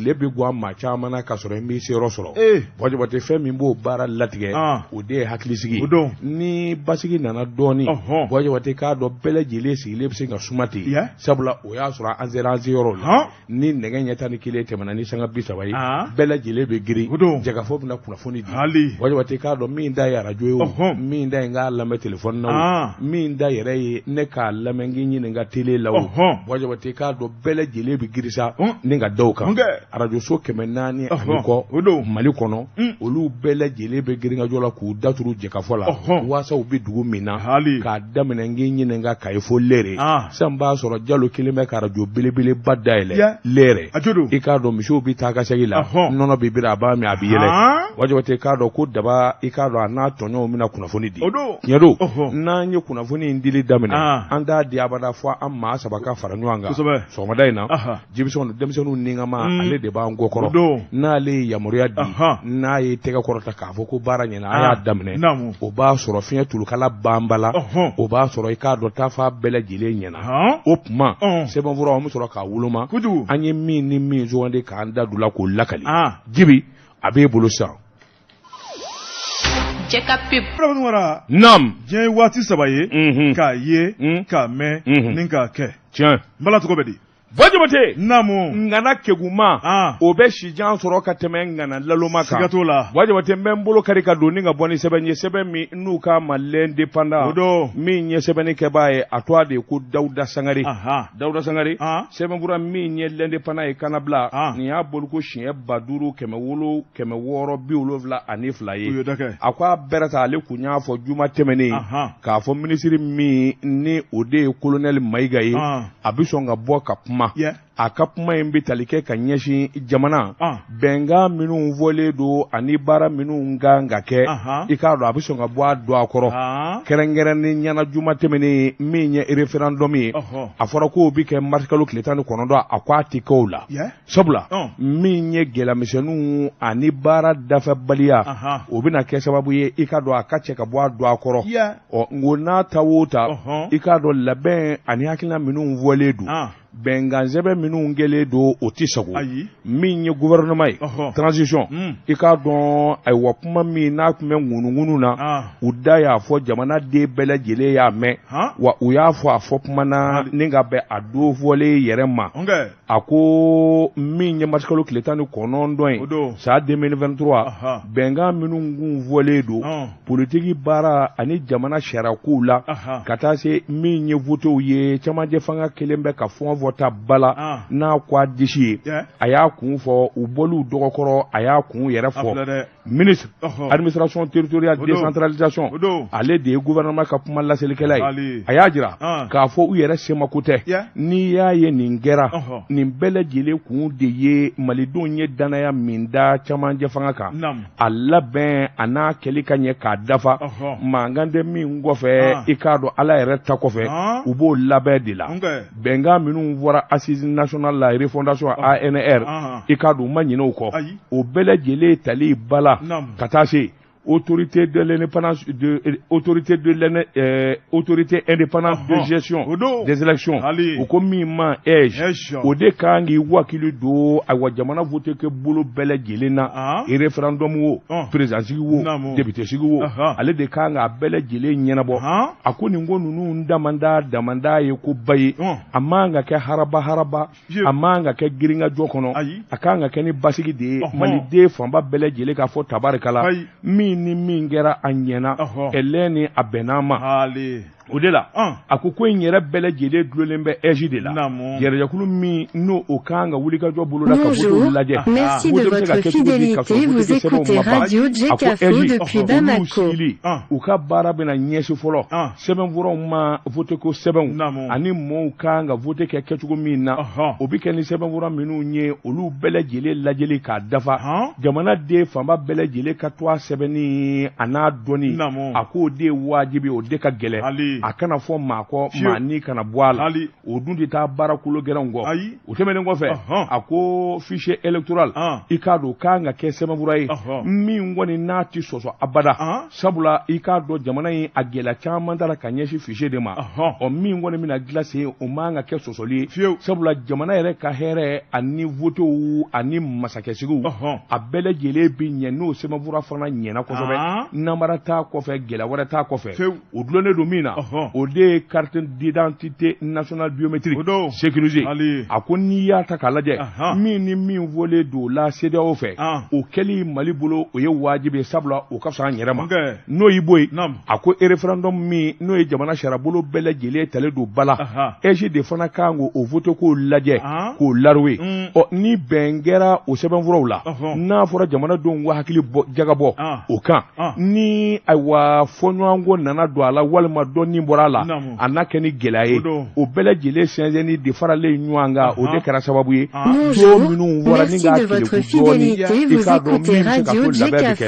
tile bɛ guwa maa caman na ka sɔrɔ n b'i seyɔrɔ sɔrɔ Bɔjɔbɔtɛ fɛn min b'o baara latigɛ o de ye hakilisigi ni basigi nana dɔɔnin Bɔjɔbɔtɛ k'a dɔn bɛɛ lajɛlen sigilen bɛ se ka suma ten sabula o y'a sɔrɔ an sera an seyɔrɔ la ni nɛgɛ ɲɛ tan ni kelen tɛmɛna ni sanga 30 ye bɛɛ lajɛlen bɛ girin jagafo bɛna kunnafoni di Bɔjɔbɔtɛ k'a dɔn min da ye radio ye o min da ye n k'a lamɛn téléphone na o min da yɛrɛ ye ne k'a lamɛn k'i ɲini n ka télé la o Bɔjɔbɔtɛ k'a dɔn bɛɛ lajɛlen bɛ girisa ni ka daw kan radio so 400 ani kɔ Mali kɔnɔ olu bɛɛ lajɛlen bɛ giringajɔ la k'u daturu jɛkafɔ la waasaw bɛ dugu min na k'a daminɛ n k'i ɲini n ka kaye fo lɛrɛ sisan b'a sɔrɔ Jalo kelen bɛ ka radio belebeleba dayɛlɛ lɛrɛ i k'a dɔn misiw bɛ taa ka segin la nɔnɔ bɛ biri a b'a min a bɛ yɛlɛ Bɔjɔbɔtɛ k'a dɔn ko daba i k'a dɔn a n'a tɔɲɔgɔnw bɛna kunnafoni di tiɲɛ don n'an ye kunnafoni in dili daminɛ an t'a di abada fɔ an maa 3 ka fara ɲɔgɔn kan sɔgɔmada in na Jibisɔn denmisɛnninw ninkama ale de b'an kɔkɔrɔ n'ale ye yamaruya di n'a ye tɛgɛ kɔrɔta k'a fɔ ko baara ɲɛna a y'a daminɛ o b'a sɔrɔ fiɲɛ tulukala banbala o b'a sɔrɔ i k'a dɔn taa f'a bɛɛ lajɛlen ɲɛna o tuma sɛbɛnfura an bɛ sɔrɔ k'a woloma an ye min ni min sugandi k'an da du la k'o lakali Jibi a b'e bolo sisan Nam diɲɛ ye waati 3 ye k'a ye k'a mɛn ni k'a kɛ tiɲɛ Bala tɔgɔ bɛ di Bɔjɔbɔtɛ Namu ngana keguma o bɛ sijan sɔrɔ ka tɛmɛ ngana laloma kan siga t'o la Bɔjɔbɔtɛ n bɛ n bolo kari ka don ni ka bɔ ni sɛbɛn ye sɛbɛn min n'u ka ma l'indépendant min ye sɛbɛnni kɛbaa ye a tɔgɔ de ye ko Dawuda Sangare Dawuda Sangare sɛbɛnfura min ye l'indépendant ye kanabila nin y'a bolo ko siɲɛ 5,672 ye a ko a bɛrɛ ta ale kun y'a fɔ juma tɛmɛnen k'a fɔ minisiri min ni o de ye colonel Mayiga ye a bɛ sɔn ka bɔ ka kuma a ka kuma in bɛ tali kɛ ka ɲɛsin jamana bɛnkan minnu fɔlen don ani baara minnu kan ka kɛ i k'a dɔn a bɛ sɔn ka bɔ a don a kɔrɔ kɛrɛnkɛrɛnnen ɲɛna juma tɛmɛnen min ye référendum ye a fɔra k'o bɛ kɛ mars kalo tile 19 a ko a tɛ kɛ o la sabula min ye gɛlɛyamisɛnninw ani baara dafɛbaliya o bɛna kɛ sababu ye i k'a dɔn a ka cɛ ka bɔ a don a kɔrɔ ngo n'a ta o ta i k'a dɔn labɛn ani hakilina minnu fɔlen don bɛnkan sɛbɛn minnu kɛlen don o tɛ sago min ye gouvernement ye transition i k'a dɔn ayiwa kuma min n'a tun bɛ ŋunuŋunu na u da y'a fɔ jamanaden bɛɛ lajɛlen y'a mɛn wa u y'a fɔ a fɔ kuma na ni ka bɛn a don fɔlen yɛrɛ ma a ko min ye mars kalo tile 19 ye san 2023 bɛnkan minnu kun fɔlen don politiki baara ani jamana sariyakow la ka taa se min ye votew ye cɛmancɛ fanga kelen bɛ ka fɔn ta bala n'a ko a disi ye a y'a kun fɔ u bɔl'u dɔgɔkɔrɔ a y'a kun yɛrɛ fɔ ministre administration territoriale décentralisation ale de ye gouvernement ka kuma laselikɛla ye a y'a jira k'a fɔ u yɛrɛ semako tɛ n'i y'a ye nin kɛra nin bɛɛ lajɛlen kun de ye malidenw ye danaya min da cɛmancɛ fanga kan a labɛn a n'a kɛli ka ɲɛ k'a dafa mankan tɛ min kɔfɛ i k'a dɔn ala yɛrɛ ta kɔfɛ u b'o labɛn de la bɛnkan minnu fɔra assise nationale la refondation ANR i k'a dɔn u ma ɲinɛ o kɔ o bɛɛ lajɛlen tali bala ka taa se autorité indépendante de gestion des élections o ko min ma o de kan k'i wakili don ayiwa jamana vote kɛ bolo bɛɛ lajɛlen na référendum wo président sigi wo député sigi wo ale de kan k'a bɛɛ lajɛlen ɲɛnabɔ a ko nin ko ninnu damanda ye ko ba ye a man ka kɛ haraba a man ka kɛ giringajɔ kɔnɔ a kan ka kɛ ni basigi de ye maliden fanba bɛɛ lajɛlen k'a fɔ tabarikala min ni min kɛra a ɲɛna ɛlɛn ni a bɛnna ma o de la a ko in yɛrɛ bɛɛ lajɛlen dulolen bɛ ɛji de la yɛrɛjɛkulu min n'o o kan ka wulikajɔ boloda ka vote lajɛ merci de votre fidélité vous écoutez Radio Jekafo depuis Bamako u ka baara bɛna ɲɛsi fɔlɔ sɛbɛnfuraw ma vote ko sɛbɛnw ani mɔɔw kan ka vote kɛ kɛcogo min na o bɛ kɛ ni sɛbɛnfura minnu ye olu bɛɛ lajɛlen lajɛli k'a dafa jamanaden fanba bɛɛ lajɛlen ka to a sɛbɛnni a n'a dɔnni a k'o de ye wajibi o de ka gɛlɛn a kana fɔ maa kɔ maa ni kana bɔ a la o dun tɛ taa baara kolo gɛlɛnw kɔ o tɛmɛnen kɔfɛ a ko fichier électoral i k'a dɔn k'an ka kɛ sɛbɛnfura ye min kɔni n'a ti sɔsɔ abada sabula i k'a dɔn jamana in a gɛlɛya caman taara ka ɲɛsin fichier de ma ɔ min kɔni bɛna dilan sen o man ka kɛ sɔsɔli ye sabula jamana yɛrɛ ka hɛrɛ ani votew ani masakɛsigiw a bɛɛ lajɛlen bi ɲɛ n'o sɛbɛnfura fana ɲɛna kosɛbɛ namara t'a kɔfɛ gɛlɛya wɛrɛ t'a kɔfɛ o dulonnen don min na o de ye carte d'identité nationale biométrique sécurisée a ko n'i y'a ta k'a lajɛ min ni min fɔlen don la CEDEAO fɛ o kɛli Mali bolo o ye wajibi sabula o ka fisa an yɛrɛ ma n'o y'i bɔ yen a ko référendum min n'o ye jamana sarabolo bɛɛ lajɛlen talen don bala EJ de fana kan k'o vote k'o lajɛ k'o laroué ɔ ni bɛn kɛra o sɛbɛnfuraw la n'a fɔra jamanadenw ka hakili jagabɔ o kan ni ayiwa fɔɲɔgɔnko nana don a la walima dɔɔnin bɔra a la a n'a kɛ ni gɛlɛya ye o bɛɛ lajɛlen sɛnsɛnni de faralen ɲɔgɔn kan o de kɛra sababu ye don minnu fɔra ni k'a keleku dɔɔnin i k'a dɔn min bɛ se ka to labɛn bɛ kɛ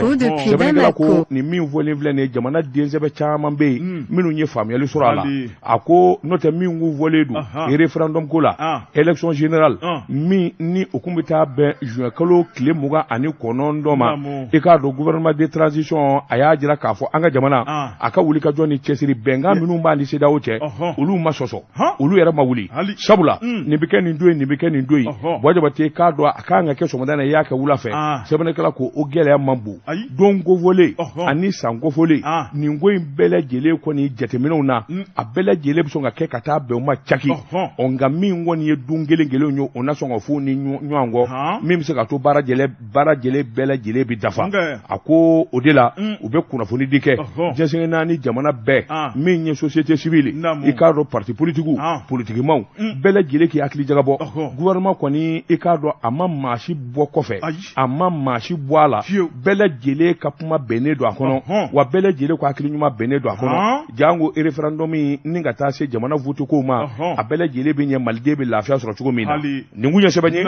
sɛbɛnnikɛla ko nin min fɔlen filɛ nin ye jamana densɛbɛ caman bɛ yen minnu ye faamuyali sɔrɔ a la a ko n'o tɛ min kun fɔlen don référendum ko la élection générale min ni o kun bɛ taa bɛn juin kalo tile 29 ma i k'a dɔn gouvernement de transition a y'a jira k'a fɔ an ka jamana a ka wuli ka jɔ ni cɛsiri bɛnkan minnu b'a ni CEDEAO cɛ olu ma sɔsɔ olu yɛrɛ ma wuli sabula nin bɛ kɛ nin don ye nin bɛ kɛ nin don ye Boy Jabate k'a dɔn a kan ka kɛ sɔgɔmada i y'a kɛ wula fɛ sɛbɛnnikɛla ko o gɛlɛya man bon don kofɔlen ani san kofɔlen nin ko in bɛɛ lajɛlen kɔni jateminɛw na a bɛɛ lajɛlen bɛ sɔn ka kɛ ka taa bɛn o ma caki nka min kɔni ye don kelen kelenw ye o na sɔn ka fɔ ni ɲɔgɔn kɔ min bɛ se ka to baara jɛlen bɛɛ lajɛlen bɛ dafa a ko o de la u bɛ kunnafoni di kɛ jɛnsɛn naani jamana bɛɛ min ye société civile i k'a dɔn parti politikimaw bɛɛ lajɛlen k'i hakili jagabɔ gouvernement kɔni i k'a dɔn a ma maa si bɔ kɔfɛ a ma maa si bɔ a la bɛɛ lajɛlen ka kuma bɛnnen don a kɔnɔ wa bɛɛ lajɛlen ka hakili ɲuman bɛnnen don a kɔnɔ jango référendum ni ka taa se jamana vote ko ma a bɛɛ lajɛlen bɛ ɲɛ maliden bɛ lafiya sɔrɔ cogo min na nin kun ye sɛbɛn ye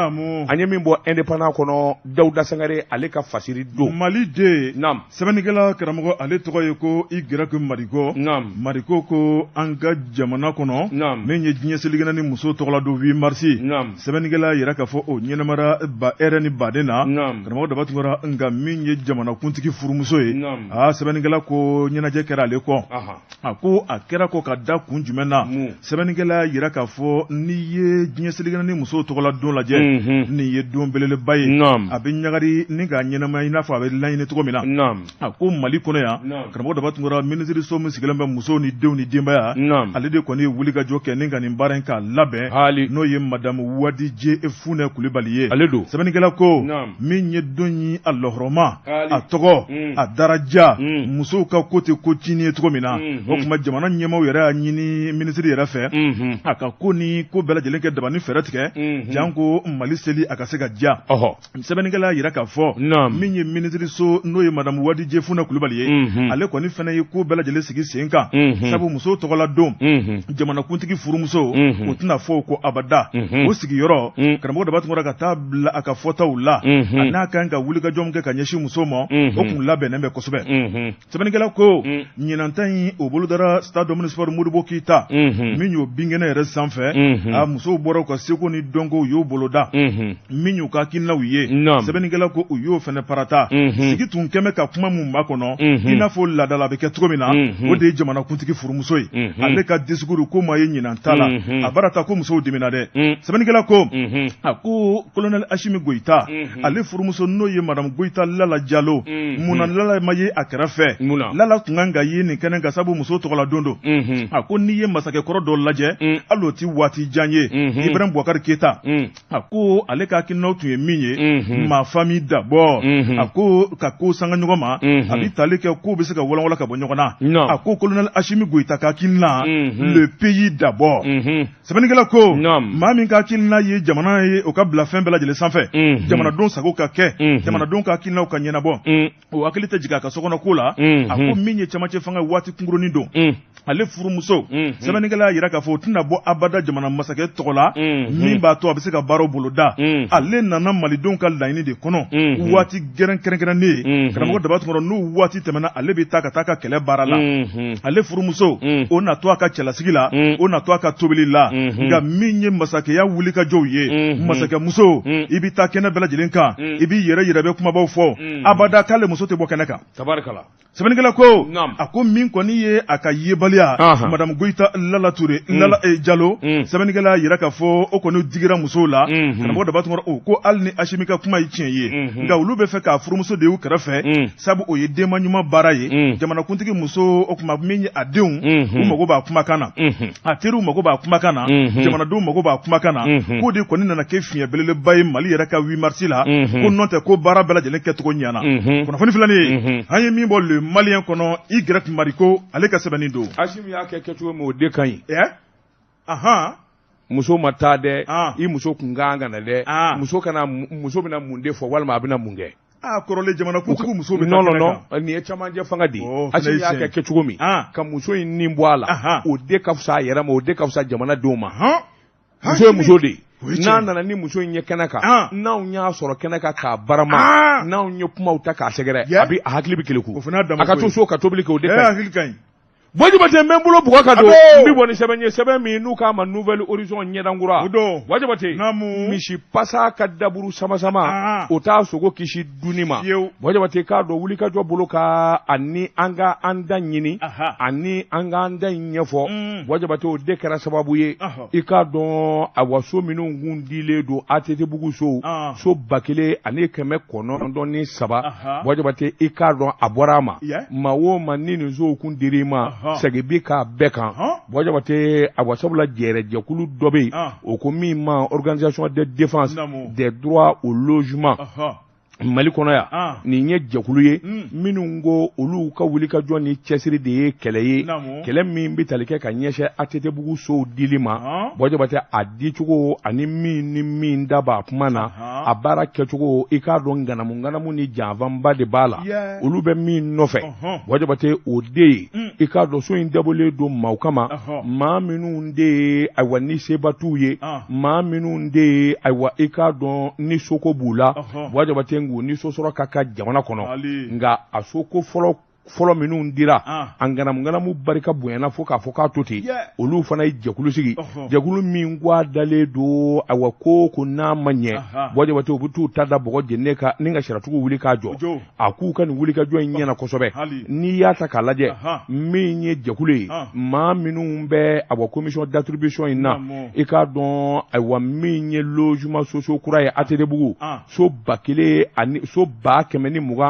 an ye min bɔ indépendant kɔnɔ Dawuda Sangare ale ka fasiri don Mali de sɛbɛnnikɛla karamɔgɔ ale tɔgɔ ye ko Igiraki Mariko ko an ka jamana kɔnɔ min ye diɲɛ seligana ni muso tɔgɔla don 8 mars sɛbɛnnikɛla yɛrɛ k'a fɔ o ɲɛnamara ba hɛrɛ ni baden na karamɔgɔ Dabatungara nka min ye jamana kuntigi furumuso ye sɛbɛnnikɛla ko ɲɛnajɛ kɛra ale kɔ a ko a kɛra ko ka da kun jumɛn na sɛbɛnnikɛla yɛrɛ k'a fɔ n'i ye diɲɛ seligana ni muso tɔgɔla don lajɛ nin ye don belebeleba ye a bɛ ɲagari ni k'a ɲɛnama i n'a fɔ a bɛ laɲini cogo min na a ko Mali kɔnɔ yan karamɔgɔ Dabatungara ministre so min sigilen bɛ musow ni denw ni denbaya ale de kɔni ye wulikajɔ kɛ ni ka nin baara in k'a labɛn n'o ye madame Wadije Funɛ Kulibali ye sɛbɛnnikɛla ko min ye don yi a lɔhɔrɔma a tɔgɔ a daraja musow ka ko tɛ ko tiɲɛni ye cogo min na o tuma jamana ɲɛmaaw yɛrɛ y'a ɲini ministre yɛrɛ fɛ a ka ko ni ko bɛɛ lajɛlen kɛ dabani fɛɛrɛ tigɛ janko Mali seli a ka se ka diya sɛbɛnnikɛla yɛrɛ k'a fɔ min ye ministre so n'o ye madame Wadije Funɛ Kulibali ye ale kɔni fana ye ko bɛɛ lajɛlen sigi sen kan sabu muso tɔgɔla don jamanakuntigi furumuso o tɛna fɔ ko abada o sigiyɔrɔ karamɔgɔ Dabatungara ka taa bila a ka fɔtaw la a n'a kan ka wulikajɔ min kɛ ka ɲɛsin muso ma o kun labɛnnen bɛ kosɛbɛ sɛbɛnnikɛla ko ɲinanta in o bolodara stade municipal Modibo Keita min y'o binkɛnɛ yɛrɛ sanfɛ a musow bɔra ka seko ni dɔnko u y'o boloda min y'u ka hakilinaw ye sɛbɛnnikɛla ko u y'o fɛnɛ parata sigi tun kɛmɛ ka kuma mun b'a kɔnɔ i n'a fɔ laadala bɛ kɛ cogo min na o de ye jamanakuntigi furumuso ye ale ka discours ko maa ye ɲinanta la a barata ko musow dimina dɛ sɛbɛnnikɛla ko a ko colonel Ashimi Goïta ale furumuso n'o ye madame Goïta Lala Diallo munna Lala ma ye a kɛrɛfɛ Lala tun kan ka ye nin kɛnɛ ka sabu muso tɔgɔla don don a ko n'i ye masakɛkɔrɔ dɔ lajɛ hali o ti waati jan ye Ibrahim Boubacar Keita a ko ale ka hakilinaw tun ye min ye ma famille d'abord a ko ka ko sanga ɲɔgɔn ma a bi tali kɛ ko bɛ se ka wɔlɔwɔlɔ ka bɔ ɲɔgɔn na a ko colonel Ashimi Goïta ka hakilina le pays d'abord sɛbɛnnikɛla ko maa min ka hakilina ye jamana ye o ka bila fɛn bɛɛ lajɛlen sanfɛ jamanadenw sago ka kɛ jamanadenw ka hakilinaw ka ɲɛnabɔ o hakili tɛ jigin a ka sokɔnɔ ko la a ko min ye cɛmancɛ fanga waati kunkurunin don ale furumuso sɛbɛnnikɛla yira k'a fɔ o tɛna bɔ abada jamana masakɛ tɔgɔ la min b'a to a bɛ se ka baaraw boloda ale nana malidenw ka laɲini de kɔnɔ waati kɛrɛnkɛrɛnnen ye karamɔgɔ Dabatungara n'o waati tɛmɛna ale bɛ taa ka taa ka kɛlɛ baara la ale furumuso furumuso o na to a ka cɛlasigi la o na to a ka tobili la nka min ye masakɛya wuli ka jɔw ye masakɛmuso i bɛ taa kɛnɛ bɛɛ lajɛlen kan i b'i yɛrɛ yɛrɛ bɛ kumabaw fɔ abada k'ale muso tɛ bɔ kɛnɛ kan sɛbɛnnikɛla ko a ko min kɔni ye a ka yebaliya madamu Goyita Lala Ture Lala Jalo sɛbɛnnikɛla yɛrɛ k'a fɔ o kɔni digira musow la karamɔgɔ Dabatuma ko hali ni Asimi ka kuma ye tiɲɛ ye nka olu bɛ fɛ k'a furumuso de y'u kɛrɛfɛ sabu o ye denba ɲuman baara ye jamanakuntigi muso o kuma min ye a denw u mago b'a kumakan na a teriw mago b'a kumakan na jamanadenw mago b'a kumakan na k'o de kɔni nana kɛ fiɲɛ belebeleba ye Mali yɛrɛ ka 8 mars la ko nɔ tɛ ko baara bɛɛ lajɛlen kɛcogo ɲɛna kunnafoni filanin an ye min bɔ le Malien kɔnɔ Y Mariko ale ka sɛbɛnni don Asimi y'a kɛ kɛcogo min o de ka ɲi muso ma taa dɛ i muso kun kan ka na dɛ muso bɛna mun de fɔ walima a bɛna mun kɛ kɔrɔlen jamanakuntigi muso bɛ non nin ye camancɛ fanga de ye Asimi y'a kɛ kɛcogo min ka muso in nin bɔ a la o de ka fisa a yɛrɛ ma o de ka fisa jamanadenw ma muso ye muso de ye n'a nana ni muso in ye kɛnɛ kan n'anw y'a sɔrɔ kɛnɛ kan k'a barama n'anw ye kumaw ta k'a sɛgɛrɛ a hakili bɛ keleku a ka to so ka tobili kɛ o de ka ɲi Wajibate n bɛ n bolo bugɔ ka don n bɛ bɔ ni sɛbɛn ye sɛbɛn min n'u k'a ma Nouvelle Horizon ɲɛdankura Wajibate misi pasa ka daburu sama sama o t'a sogo kisi dunni ma Wajibate k'a dɔn wulikajɔ bolo ka ani an ka an da ɲini ani an ka an da in ɲɛfɔ Wajibate o de kɛra sababu ye i k'a dɔn a waso minnu kun dilen don ATT bugu so 1993 Wajibate i k'a dɔn a bɔra a ma maa o maa ni nin sow kun dir'i ma sɛgi bi k'a bɛɛ kan Wajibate a wasabula jɛkulu dɔ bɛ yen o ko min ma Organisation de défense des droits au logement Mali kɔnɔ yan nin ye jɛkulu ye minnu ko olu ka wulikajɔ ni cɛsiri de ye kɛlɛ ye kɛlɛ min bɛ tali kɛ ka ɲɛsin ATT bugu sow dili ma Wajibate a dicogo ani min da b'a kuma na a baara kɛcogo i k'a dɔn nganamu ni janfanba de b'a la olu bɛ min nɔfɛ Wajibate o de ye i k'a dɔn so in dabɔlen don maaw kama maa minnu de ye ayiwa ni seba t'u ye maa minnu de ye ayiwa i k'a dɔn ni soko b'u la Wajibate ni sosɔrɔ ka jamana kɔnɔ nka a soko fɔlɔ minnu dira an nganamu barika bonyana fo k'a fɔ k'a to ten olu fana ye jɛkulu sigi jɛkulu min k'a dalen don ayiwa ko n'a ma ɲɛ Wajibate u bɛ t'u ta da bɔgɔ jɛnɛ kan ni ka saratigiw wuli k'a jɔ a k'u ka nin wulikajɔ in ɲɛna kosɛbɛ n'i y'a ta k'a lajɛ min ye jɛkulu ye maa minnu bɛ ayiwa commission d'attribution in na i k'a dɔn ayiwa min ye logement sociaux kura ye ATT bugu so 1,225 ani 560 ni 6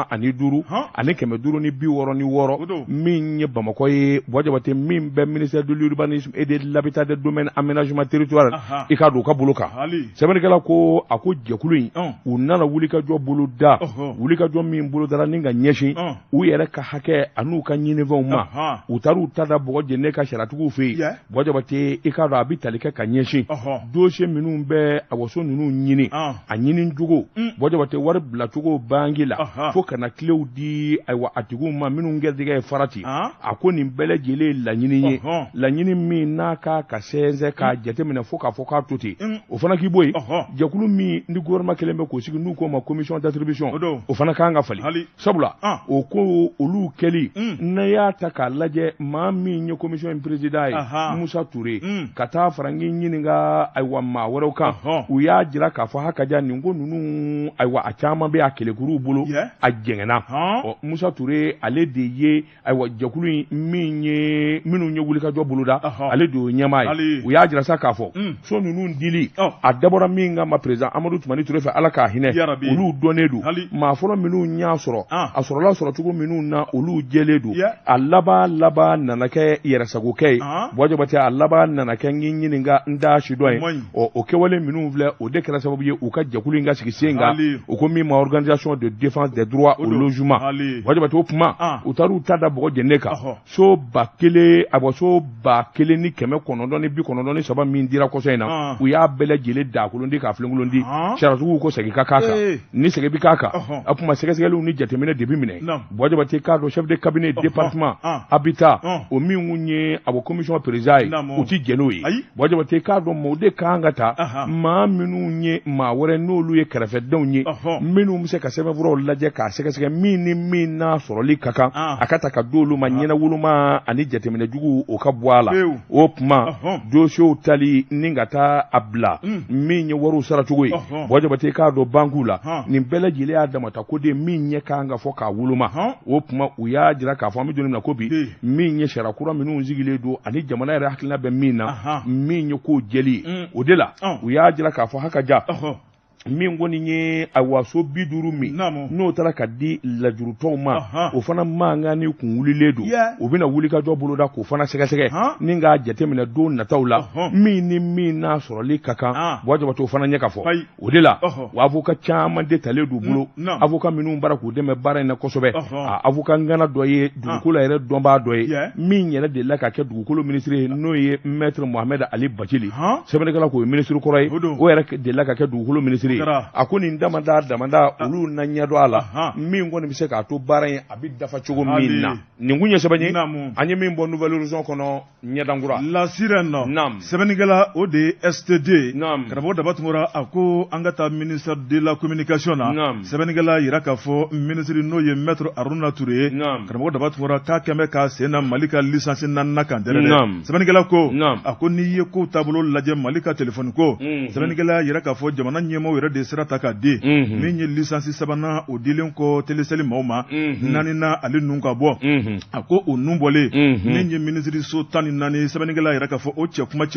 min ye Bamakɔ ye Wajibate min bɛ ministère de l'urbanisme et de l'habitat des domaines aménagement territorial i k'a don u ka bolo kan sɛbɛnnikɛla ko a ko jɛkulu in u nana wulikajɔ bolo da wulikajɔ min bolo dara ni ka ɲɛsin u yɛrɛ ka hakɛ an'u ka ɲinifɛnw ma u taar'u ta da bɔgɔ jɛnɛ ka saratigiw fɛ yen Wajibate i k'a dɔn a bɛ tali kɛ ka ɲɛsin dossier minnu bɛ a waso ninnu ɲini a ɲini cogo Wajibate wari bila cogo bangi la fo kana kilew di ayiwa a tigiw ma minnu gɛrɛdigɛ ye farati a ko nin bɛɛ lajɛlen ye laɲini ye laɲini min n'a ka sɛnsɛn k'a jateminɛ fo k'a fɔ k'a to ten o fana k'i bɔ yen jɛkulu min ni gouvernement kelen bɛ k'o sigi n'u k'o ma commission d'attribution o fana kan ka fali sabula o ko olu kɛli n'a y'a ta k'a lajɛ maa min ye commission in président ye Musa Ture ka taa fara n ɲininka ayiwa maa wɛrɛw kan u y'a jira k'a fɔ hakaja nin ko ninnu ayiwa a caman bɛ a kɛlɛkuruw bolo a jɛngɛnna Musa Ture ale de ye ayiwa jɛkulu in minnu ye wulikajɔ boloda ale de y'o ɲɛmaa ye u y'a jira sa k'a fɔ so ninnu dili a dabɔra min kama président Amadu Tumani Ture fɛ Ala k'a hinɛ olu dɔnnen don maa fɔlɔ minnu y'a sɔrɔ a sɔrɔla sɔrɔcogo minnu na olu jɛlen don a laban nana kɛ yɛrɛsagokɛ ye Wajibate a laban nana kɛ n ɲininka n da sidɔn ye o kɛwale minnu filɛ o de kɛra sababu ye u ka jɛkulu in ka sigi sen kan o ko min ma Organisation de défense des droits au logement Wajibate o kuma u taar'u ta da bɔgɔ jɛnɛ kan so 1,993 min dira kɔsɔ in na u y'a bɛɛ lajɛlen daakolon di k'a filenkolon di saratigiw ko sɛgi ka k'a kan ni sɛgi bi k'a kan a kuma sɛgɛsɛgɛliw ni jateminɛ de bi minɛ Wajibate k'a dɔn chef de cabinet département habitat o min kun ye commission président ye u ti jɛn n'o ye Wajibate k'a dɔn maaw de kan ka taa maa minnu ye maa wɛrɛ n'olu ye kɛrɛfɛdenw ye minnu bɛ se ka sɛbɛnfuraw lajɛ k'a sɛgɛsɛgɛ min ni min n'a sɔrɔli ka kan kan a ka ta ka d'olu ma ɲɛnawoloma ani jateminɛ jugu o ka bɔ a la o tuma dossier tali ni ka taa a bila min ye wariw saracogo ye Bɔ Jabate k'a dɔn bankuw la nin bɛɛ lajɛlen y'a damata ko de min ɲɛ kan ka fɔ k'a woloma o tuma u y'a jira k'a fɔ an bɛ don min na ko bi min ye sariya kura minnu sigilen don ani jamana yɛrɛ hakilina bɛ min na min ye ko jɛli ye o de la u y'a jira k'a fɔ hakaja min kɔni ye a waso 50 min n'o taara ka di lajurutɔw ma o fana mankan ni kun wulilen don u bɛna wuli ka jɔ boloda k'o fana sɛgɛsɛgɛ ni k'a jateminɛ don nataw la min ni min n'a sɔrɔli ka kan Bɔ Jabate o fana ɲɛ ka fɔ o de la wa avocat caman de talen d'u bolo avocat minnu baara k'u dɛmɛ baara in na kosɛbɛ avocat ngana dɔ ye dugukolo yɛrɛ dɔnbaa dɔ ye min yɛrɛ delila ka kɛ dugukolo ministre ye n'o ye maître Mohamed Ali Bachili sɛbɛnnikɛla k'o ye ministre kɔrɔ ye o yɛrɛ delila ka kɛ dugukolo ministre a ko nin damada olu na ɲɛdɔn a la min kɔni bɛ se k'a to baara in a bɛ dafa cogo min na nin kun ye sɛbɛn ye an ye min bɔ nouvelle horizon kɔnɔ ɲɛdankura la sirène sɛbɛnnikɛla o de ye STD karamɔgɔ Daba Tunkara a ko an ka taa ministère de la communication na sɛbɛnnikɛla yira k'a fɔ ministre n'o ye maître Aruna Touré karamɔgɔ Daba Tunkara k'a kɛmɛ k'a sen na Mali ka licence 4 kan dɛrɛ dɛ sɛbɛnnikɛla ko a ko n'i ye ko taabolo lajɛ Mali ka téléphone ko sɛbɛnnikɛla yira k'a fɔ jamana ɲɛmaaw yɛrɛ de sera ta ka di min ye licence 3nan o dilen kɔ télécell maaw ma 4nan ale nun ka bɔ a ko o nun bɔlen min ye ministre so 14 sɛbɛnnikɛla yira k'a fɔ o cɛ kumaw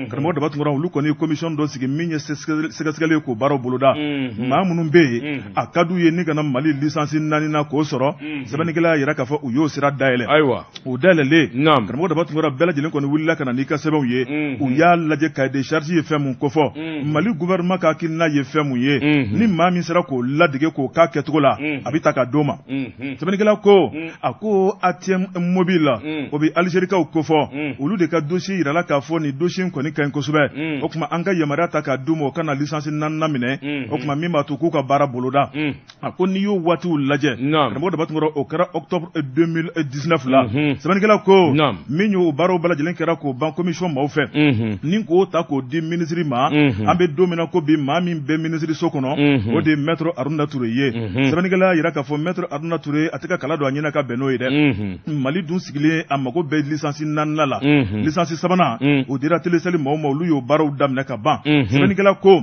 karamɔgɔ Daba Tunkara olu kɔni commission dɔ sigi min ye sɛgɛsɛgɛli k'o baaraw boloda maa minnu bɛ yen a ka d'u ye ni kana Mali licence 4nan k'o sɔrɔ sɛbɛnnikɛla yira k'a fɔ u y'o sira dayɛlɛ o dayɛlɛlen karamɔgɔ Daba Tunkara bɛɛ lajɛlen kɔni wulila ka na n'i ka sɛbɛnw ye u y'a lajɛ cahier de charge ye fɛn mun kofɔ Mali gouvernement ka hakilina ye fɛn mun ye ni maa min sera k'o ladege k'o k'a kɛcogo la a bɛ ta ka d'o ma sɛbɛnnikɛla ko a ko ATM mobile la o bɛ Algérikaw kofɔ olu de ka dossier yirala k'a fɔ nin dossier in kɔni ka ɲi kosɛbɛ o tuma an ka yamaruya ta k'a d'u ma o ka na licence 4nan minɛ o tuma min b'a to k'u ka baara boloda a ko n'i y'o waatiw lajɛ karamɔgɔ Daba Tunkara o kɛra octobre 2019 la sɛbɛnnikɛla ko min y'o baaraw bɛɛ lajɛlen kɛra k'o ban commission maaw fɛ ni k'o ta k'o di ministre ma an bɛ don min na ko bi maa min bɛ ministre so kɔnɔ o de ye maître Aruna Touré ye sɛbɛnnikɛla yira k'a fɔ maître Aruna Touré a tɛ ka kala don a ɲɛna ka bɛn n'o ye dɛ Mali dun sigilen a mago bɛ licence 4nan la licence 3nan o dira télécell maaw ma olu y'o baaraw daminɛ ka ban sɛbɛnnikɛla ko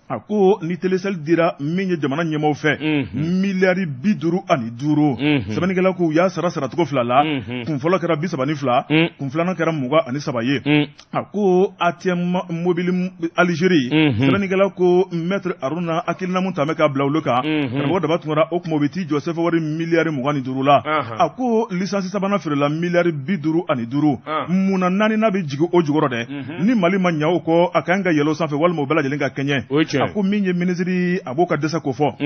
a ko ni télécell dira min ye jamana ɲɛmaaw fɛ miliyari 55 sɛbɛnnikɛla ko u y'a sara cogo fila la kun fɔlɔ kɛra 32 kun filanan kɛra 23 ye a ko ATM mobile Algérie sɛbɛnnikɛla ko maître Aruna hakilina mun tɛmɛ k'a bila olu kan karamɔgɔ Daba Tunkara o tuma u bɛ t'i jɔ sɛfɛ wari miliyari 25 la a ko licence 3nan feerela miliyari 55 munna 4nan bɛ jigin o jukɔrɔ dɛ ni Mali ma ɲɛ o kɔ a kan ka yɛlɛ o sanfɛ walima o bɛɛ lajɛlen ka kɛɲɛ a ko min ye ministre a b'o ka dɛsɛ ko fɔ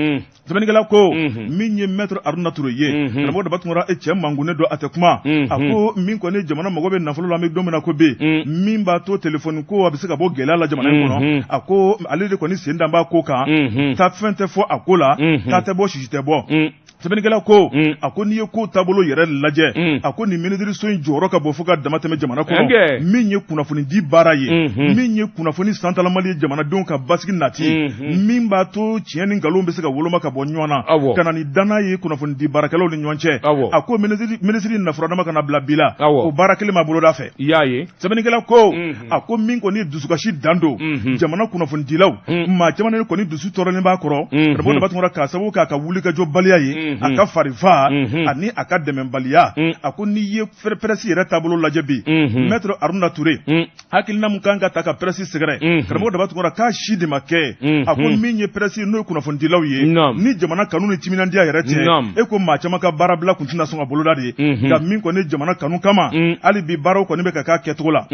sɛbɛnnikɛla ko min ye maître Aruna Touré ye karamɔgɔ Daba Tunkara cɛ mangunnen don a tɛ kuma a ko min kɔni jamana mago bɛ nafolo la an bɛ don min na ko bi min b'a to téléphone ko a bɛ se ka bɔ gɛlɛya la jamana in kɔnɔ a ko ale de kɔni sen dan b'a ko kan ta fɛn tɛ fɔ a ko la ta tɛ bɔ sisi tɛ bɔ sɛbɛnnikɛla ko a ko n'i ye ko taabolo yɛrɛ lajɛ a ko nin ministre so in jɔyɔrɔ ka bɔ fo ka dama tɛmɛ jamana kɔnɔ min ye kunnafoni di baara ye min ye kunnafoni santalamali ye jamanadenw ka basigi nati min b'a to tiɲɛ ni nkalon bɛ se ka woloma ka bɔ ɲɔgɔn na ka na ni danna ye kunnafoni di baarakɛlaw ni ɲɔgɔn cɛ a ko ministre nafuradama kana bila bi la o baara kelen ma boloda fɛ sɛbɛnnikɛla ko a ko min kɔni dusukasi dan don jamana kunnafoni dilaw maa caman ne kɔni dusu tɔɔrɔlen b'a kɔrɔ karamɔgɔ Daba Tunkara k'a sababu k'a ka wulikajɔ baliya ye a ka farifa ani a ka dɛmɛbaliya a ko n'i ye presse yɛrɛ taabolo lajɛ bi maître Aruna Touré hakilina mun kan ka ta ka presse sɛgɛrɛ karamɔgɔ Daba Tunkara k'a si de ma kɛ a ko min ye presse n'o ye kunnafonidilaw ye ni jamana kanu ni timinandiya yɛrɛ tɛ e ko maa caman ka baara bila kun tɛna sɔn ka boloda de nka min kɔni jamana kanu kama hali bi baaraw kɔni bɛ ka k'a kɛcogo la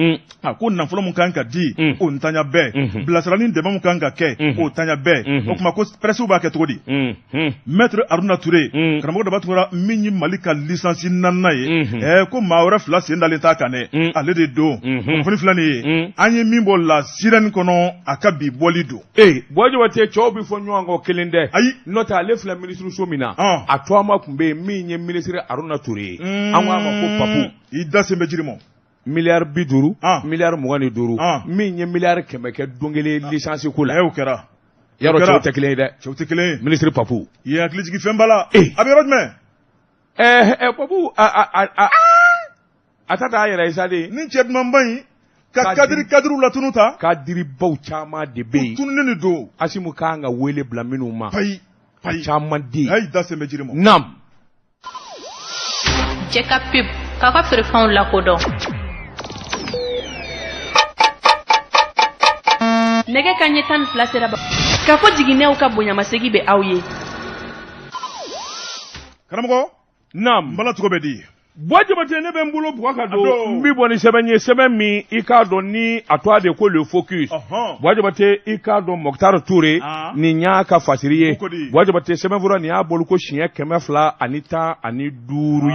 a ko nafolo mun kan ka di o ntanya bɛɛ bilasirali dɛmɛ mun kan ka kɛ o ntanya bɛɛ o tuma ko presse b'a kɛ cogo di maître Aruna Touré karamɔgɔ Daba Tunkara min ye Mali ka licence 4nan ye ko maa wɛrɛ 2 sen dalen t'a kan dɛ ale de don kunnafoni filɛ nin ye an ye min bɔ la sirène kɔnɔ a ka bi bɔli don Bɔ Jabate cɛw bɛ fɔ ɲɔgɔn kɔ kelen dɛ ayi n'o tɛ ale filɛ ministre so min na a tɔgɔma tun bɛ yen min ye ministre Aruna Touré ye an ko a ma ko Papu i da sen bɛ jiri ma miliyari 50 miliyari 25 min ye miliyari 100 kɛ don kelen licence ko la o kɛra yarɔ cɛw tɛ kelen ye dɛ cɛw tɛ kelen ye ministre Papu i ye hakili jigin fɛn ba la a bɛ yɔrɔ jumɛn babu atata yɛrɛ isade ni cɛ duman ba in ka kadiriw latunu ta kadiribaw caman de bɛ yen tununen de don Asimu kan ka wele bila minnu ma payi caman de ayi da sɛmɛ jiri ma nam jɛ ka pep k'a ka feerefɛnw lakodɔn nɛgɛ kanɲɛ 12 sera k'a fɔ jiginɛw ka bonyamasegi bɛ aw ye karamɔgɔ nam bala cogo bɛ di Bwajabate ne bɛ n bolo bugɔ ka don n bi bɔ ni sɛbɛn ye sɛbɛn min i k'a dɔn ni a tɔgɔ de ko le focus Bwajabate i k'a dɔn Moktar Toure nin y'a ka fasiri ye Bwajabate sɛbɛn fɔra nin y'a bolo ko siɲɛ 215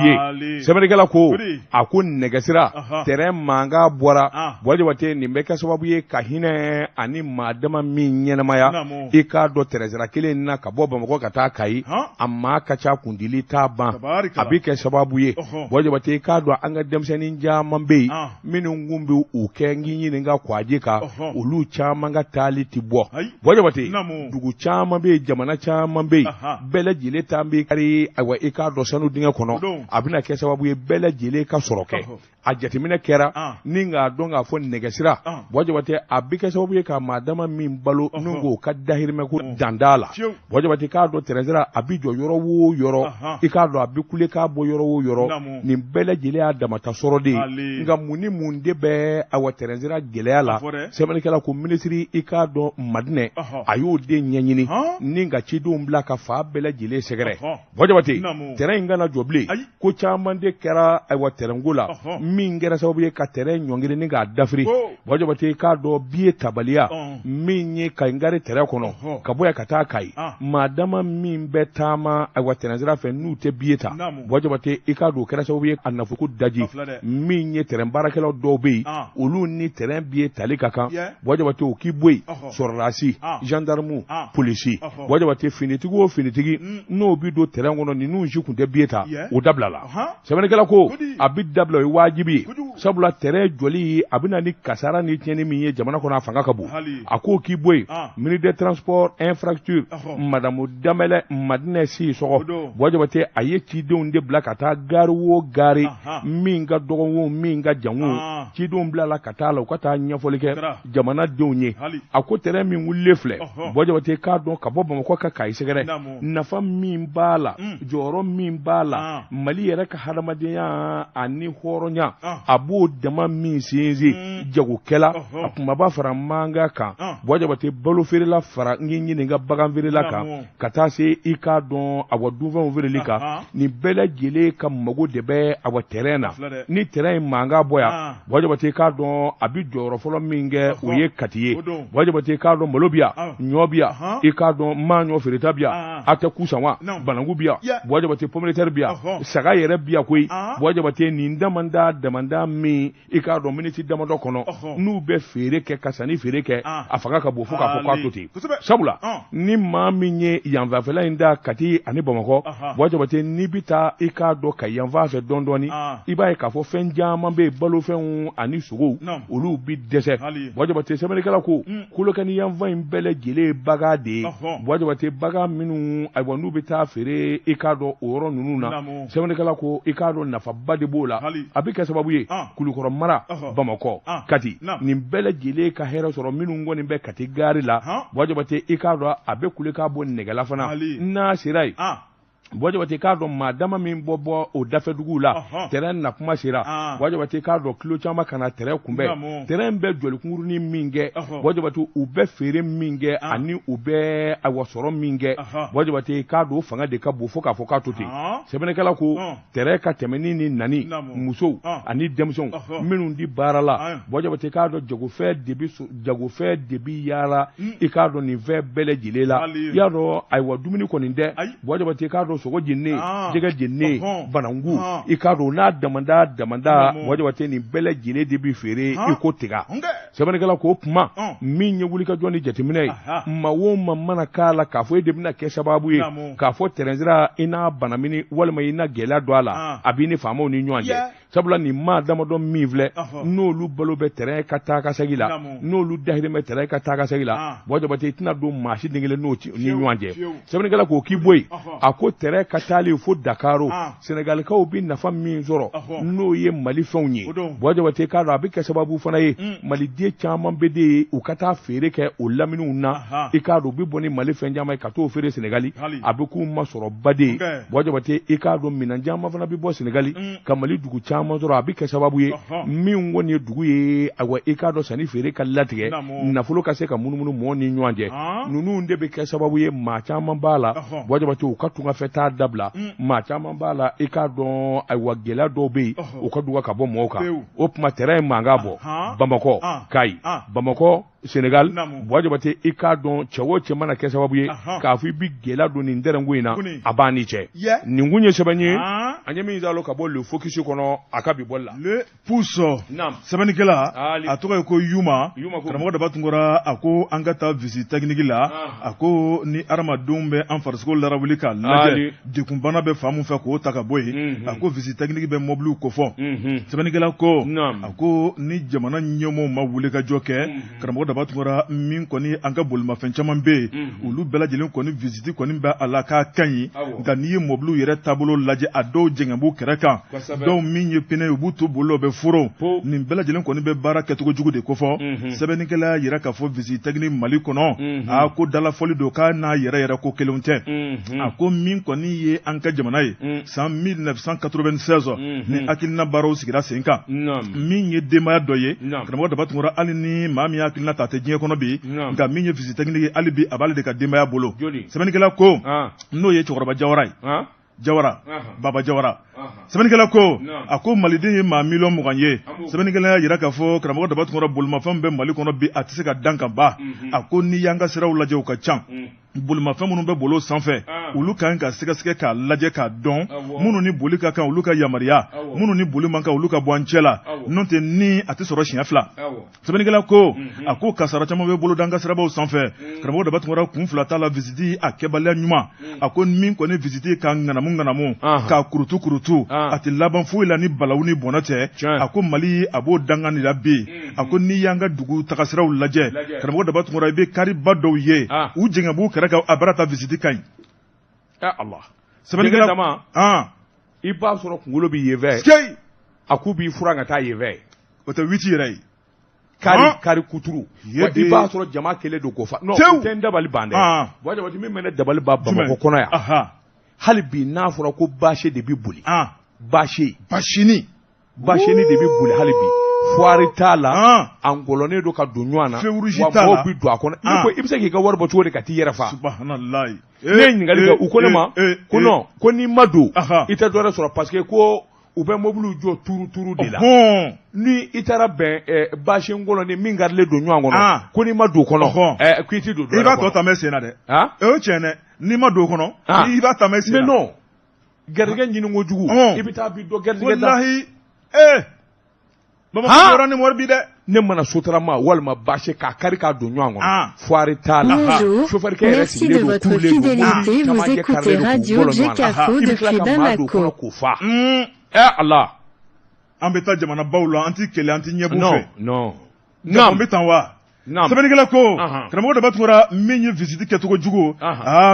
ye sɛbɛnnikɛla ko a ko nɛgɛsira terrain mankan bɔra Bwajabate nin bɛ kɛ sababu ye ka hinɛ ani maa dama min ɲɛnamaya i k'a dɔn terrain kelen na ka bɔ Bamakɔ ka taa Kayi a maa ka ca kundili t'a ban a bi kɛ sababu ye Bwajabate k'a dɔn an ka denmisɛnnin caman bɛ yen minnu kun bɛ u kɛ ɲininka kwaje kan olu caman ka taali ti bɔ Bwajabate dugu caman bɛ yen jamana caman bɛ yen bɛɛ lajɛlen ta bɛ kari ayiwa i k'a dɔn sanu dingɛ kɔnɔ a bɛna kɛ sababu ye bɛɛ lajɛlen ka sɔrɔ kɛ a jateminɛ kɛra ni k'a dɔn k'a fɔ nɛgɛsira Bwajabate a bɛ kɛ sababu ye ka maa dama min balo n'u k'o ka dahirimɛ ko danda la Bwajabate k'a dɔn terɛnsira a bɛ jɔ yɔrɔ o yɔrɔ i k'a dɔn a bɛ kule k'a bɔ yɔrɔ o yɔrɔ nin bɛɛ lajɛlen y'a damata sɔrɔ de ye nka mun ni mun de bɛ awa terɛnsira gɛlɛya la sɛbɛnnikɛla ko minisiri i k'a dɔn Madinɛ a y'o de ɲɛɲini ni ka cidenw bila ka fa bɛɛ lajɛlen sɛgɛrɛ Bwajabate terɛn in kana jɔ bilen ko caman de kɛra ayiwa terɛnko la min kɛra sababu ye ka terɛn ɲɔngiri ni k'a dafiri Bwajabate k'a dɔn biye tabaliya min ye Kayingari terɛn kɔnɔ ka bɔ yan ka taa Kayi maa dama min bɛ taama ayiwa terɛnsira fɛ n'u tɛ biye ta Bwajabate i k'a dɔn kɛra sababu ye a nafolo daji min ye terrain baarakɛlaw dɔw bɛ yen olu ni terrain biye tali ka kan Bwajabate o k'i bɔ yen sɔrɔdasi gendarme polisi Bwajabate finitigi o finitigi n'o bi don terrain kɔnɔ ninnu si kun tɛ biye ta o dabila la sɛbɛnnikɛla ko a bi dabila o ye waajibi ye sabula terrain jɔli a bɛna ni kasara ni tiɲɛni min ye jamana kɔnɔ a fanga ka bon a ko k'i bɔ yen ministre des transports infrastructure madamu Damɛlɛ Madinɛ si sɔgɔ Bwajabate a ye cidenw de bila ka taa gari o gari min ka dɔgɔn o min ka jan o cidenw bila la ka taa la u ka taa ɲɛfɔli kɛ jamanadenw ye a ko terrain min wulilen filɛ Bwajabate k'a dɔn ka bɔ Bamakɔ ka Kayi sɛgɛrɛ nafa min b'a la jɔyɔrɔ min b'a la Mali yɛrɛ ka hadamadenya ani hɔrɔnya a b'o dama min sinsin jagokɛla a kumaba fara manga kan Bwajabate balo feerela fara n ɲininka bagan feerela kan ka taa se i k'a dɔn a wa dunfɛnw feereli kan nin bɛɛ lajɛlen ka mago de bɛ a wa terrain na ni terrain in mankan bɔ yan Bwajabate k'a dɔn a bi jɔyɔrɔ fɔlɔ min kɛ o ye kati ye Bwajabate k'a dɔn malo bi yan ɲɔ bi yan i k'a dɔn maa ɲɔ feereta bi yan a tɛ kusan wa bananku bi yan Bwajabate pomme de terre bi yan saga yɛrɛ bi yan koyi Bwajabate nin damanda min i k'a dɔn miniti damadɔ kɔnɔ n'u bɛ feere kɛ ka sanni feere kɛ a fanga ka bon fo k'a fɔ k'a to ten sabula ni maa min ye yanfɛla in da Kati ani Bamakɔ Bwajabate n'i bi taa i k'a dɔn ka yanfan fɛ dɔɔni dɔɔni i b'a ye k'a fɔ fɛn caman bɛ yen balofɛnw ani sogow olu bi dɛsɛ Bwajabate sɛbɛnnikɛla ko kolokɛni yanfan in bɛɛ lajɛlen bagan de ye Bwajabate bagan minnu ayiwa n'u bɛ taa feere i k'a dɔn o yɔrɔ ninnu na sɛbɛnnikɛla ko i k'a dɔn nafaba de b'o la a bɛ kɛ sababu ye Kulukɔrɔ mara Bamakɔ Kati nin bɛɛ lajɛlen ka hɛrɛ sɔrɔ minnu kɔni bɛ Kati gari la Bwajabate i k'a dɔn a bɛ kule k'a bɔ nɛgɛla fana n'a sera yen Bwajabate k'a dɔn maa dama min bɔ o dafɛduguw la terrain na kuma sera Bwajabate k'a dɔn kilo caman kana terrain kunbɛn terrain bɛ jɔlikunkurunin min kɛ Bwajabate u bɛ feere min kɛ ani u bɛ ayiwa sɔrɔ min kɛ Bwajabate k'a dɔn o fanga de ka bon fo k'a fɔ k'a to ten sɛbɛnnikɛla ko terrain ka tɛmɛni ni nani musow ani denmisɛnw minnu di baara la Bwajabate k'a dɔn jagofɛn de bi yaala i k'a dɔn nin fɛn bɛɛ lajɛlen la i y'a dɔn ayiwa dumuni kɔni tɛ Bwajabate k'a dɔn sogo jenne jɛgɛ jenne banangu i k'a dɔn n'a damanda Bwajabate nin bɛɛ lajɛlen de bi feere i ko tiga sɛbɛnnikɛla k'o kuma min ye wulikajɔ ni jateminɛ ye maa o maa mana k'a la k'a fɔ e de bɛna kɛ sababu ye k'a fɔ terɛnsira i n'a banamini walima i na gɛlɛya don a la a b'i ni faamaw ni ɲɔgɔn cɛ sabula ni maa damadɔ min filɛ n'olu balo bɛ terrain ka taa ka segin la n'olu dahirimɛ terrain ka taa ka segin la bon Jabate i tɛna don maa si den kelen n'o ni ɲɔgɔn cɛ sɛbɛnnikɛla k'o k'i bɔ yen a ko terrain ka taalen fo Dakaro Sénégalikaw bi nafa min sɔrɔ n'o ye Mali fɛnw ye bon Jabate k'a dɔn a bɛ kɛ sababu fana ye maliden caman bɛ de u ka taa feere kɛ o laminiw na i k'a dɔn u bɛ bɔ ni Mali fɛn caman ye ka t'o feere Sénégali a bɛ k'u ma sɔrɔ baden bon Jabate i k'a dɔn minɛn caman fana bɛ bɔ Sénégali ka Mali dugu caman sɔrɔ a bɛ kɛ sababu ye min kɔni ye dugu ye awa i k'a dɔn sanni feere ka latigɛ nafolo ka se ka munumunu mɔgɔw ni ɲɔgɔn cɛ ninnu de bɛ kɛ sababu ye maa caman b'a la bon Jabate u ka tungafɛ taa dabila maa caman b'a la i k'a dɔn ayiwa gɛlɛya dɔw bɛ yen u ka duga ka bɔ mɔgɔw kan o tuma terrain ye mankan bɔ Bamakɔ Kayi Bamakɔ Sénégal bon Jabate i k'a dɔn cɛ o cɛ mana kɛ sababu ye k'a fɔ i bɛ gɛlɛya don nin terrain in na a b'a ni cɛ nin kun ye sɛbɛn ye an ye min y'a ka bɔ le focus kɔnɔ a ka bi bɔli la le pouce sɛbɛnnikɛla a tɔgɔ ye ko Yuma karamɔgɔ Daba Tunkara a ko an ka taa visite technique la a ko ni adamadenw bɛ an farisogo larawuli k'a lajɛ dekunbana bɛ fan mun fɛ k'o ta ka bɔ yen a ko visite technique bɛ mobiliw kofɔ sɛbɛnnikɛla ko a ko ni jamana ɲɛmɔgɔw ma wuli ka jɔ kɛ karamɔgɔ Daba Tunkara min kɔni an ka bolimafɛn caman bɛ yen olu bɛɛ lajɛlen kɔni visite kɔni bɛ a la k'a ka ɲi nka n'i ye mobiliw yɛrɛ taabolo lajɛ a dɔw jɛngɛ b'u kɛrɛ kan dɔw min ye pneu u b'u to bolo bɛ foro nin bɛɛ lajɛlen kɔni bɛ baara kɛcogo jugu de kofɔ sɛbɛnnikɛla yɛrɛ k'a fɔ visite technique Mali kɔnɔ a ko dalafɔli don k'a n'a yɛrɛ ko kelenw tɛ a ko min kɔni ye an ka jamana ye san 1996 ni hakilina baaraw sigira sen kan min ye denbaya dɔ ye karamɔgɔ Daba Tunkara hali ni maa min hakilina ta tɛ diɲɛ kɔnɔ bi nka min ye visite technique ye hali bi a b'ale de ka denbaya bolo sɛbɛnnikɛla ko n'o ye cɛkɔrɔba Jawara ye Jawara Baba Jawara sɛbɛnnikɛla ko a ko maliden ye maa 20,000,000 ye sɛbɛnnikɛla y'a yira k'a fɔ karamɔgɔ Daba Tunkara bolimafɛn bɛ Mali kɔnɔ bi a tɛ se ka dan ka ban a ko n'i y'an ka siraw lajɛ u ka ca bolimafɛn minnu bɛ bolo sanfɛ olu kan ka sɛgɛsɛgɛ k'a lajɛ k'a dɔn minnu ni boli ka kan olu ka yamaruya minnu ni boli man kan olu ka bɔ an cɛ la n'o tɛ ni a tɛ sɔrɔ siɲɛ fila sɛbɛnnikɛla ko a ko kasara caman bɛ bolo da an ka sirabaw sanfɛ karamɔgɔ Daba Tunkara kun fila t'a la visite a kɛbaliya ɲuman a ko min kɔni visite ka ŋanamu k'a kurutu a tɛ laban foyi la ni balawu ni bɔnɛ tɛ a ko Mali a b'o danga de la bi a ko n'i y'an ka dugu tagasiraw lajɛ karamɔgɔ Daba Tunkara i bɛ kariba dɔw ye u jɛngɛ b'u kɛrɛ a bara ta visite ka ɲi Allah sɛbɛnnikɛla dama i b'a sɔrɔ kunkolo bɛ yen fɛ a k'u b'i fura ka taa yen fɛ o tɛ witi yɛrɛ ye kari kuturu i b'a sɔrɔ jama kelen don ko fa non o tɛ n dabali ban dɛ bon Jabate min bɛ ne dabali ban Bamakɔ kɔnɔ yan hali bi n'a fɔra ko bâche de bɛ boli bâcheni de bɛ boli hali bi foire t'a la angolɔnen don ka don ɲɔgɔn na wa mɔgɔw bɛ don a kɔnɔ i bɛ se k'i ka wari bɔ cogo di ka t'i yɛrɛ fa subahanallahi ne ye ɲininkali kɛ u ko ne ma ko non ko n'i ma don i tɛ dɔ wɛrɛ sɔrɔ parce que ko u bɛ mobiliw jɔ tuuru de la ni i taara bɛn bâche ngɔlɔnin min karilen don ɲɔgɔn kɔnɔ ko n'i ma don o kɔnɔ k'i tɛ don dɔ i b'a tɔ tamɛ sen na dɛ o ye tiɲɛ dɛ n'i ma don o kɔnɔ i b'a tamɛ sen na mais non garijɛgɛ ɲini kojugu i bɛ taa bi dɔ garijɛgɛ da walahi Bamakɔ yɔrɔ ni mɔri bi dɛ ne mana sotarama walima bâche k'a kari k'a don ɲɔgɔn kɔnɔ foire t'a la chauffeur-kɛ yɛrɛ sigilen don tuurulen don vous écoutez Radio Jekafo depuis Bamako k'o fa Allah an bɛ taa jamana baw la an tɛ kɛlɛ an tɛ ɲɛbɔ fɛ non an bɛ tan wa sɛbɛnnikɛla ko karamɔgɔ Daba Tunkara min ye visite kɛcogo jugu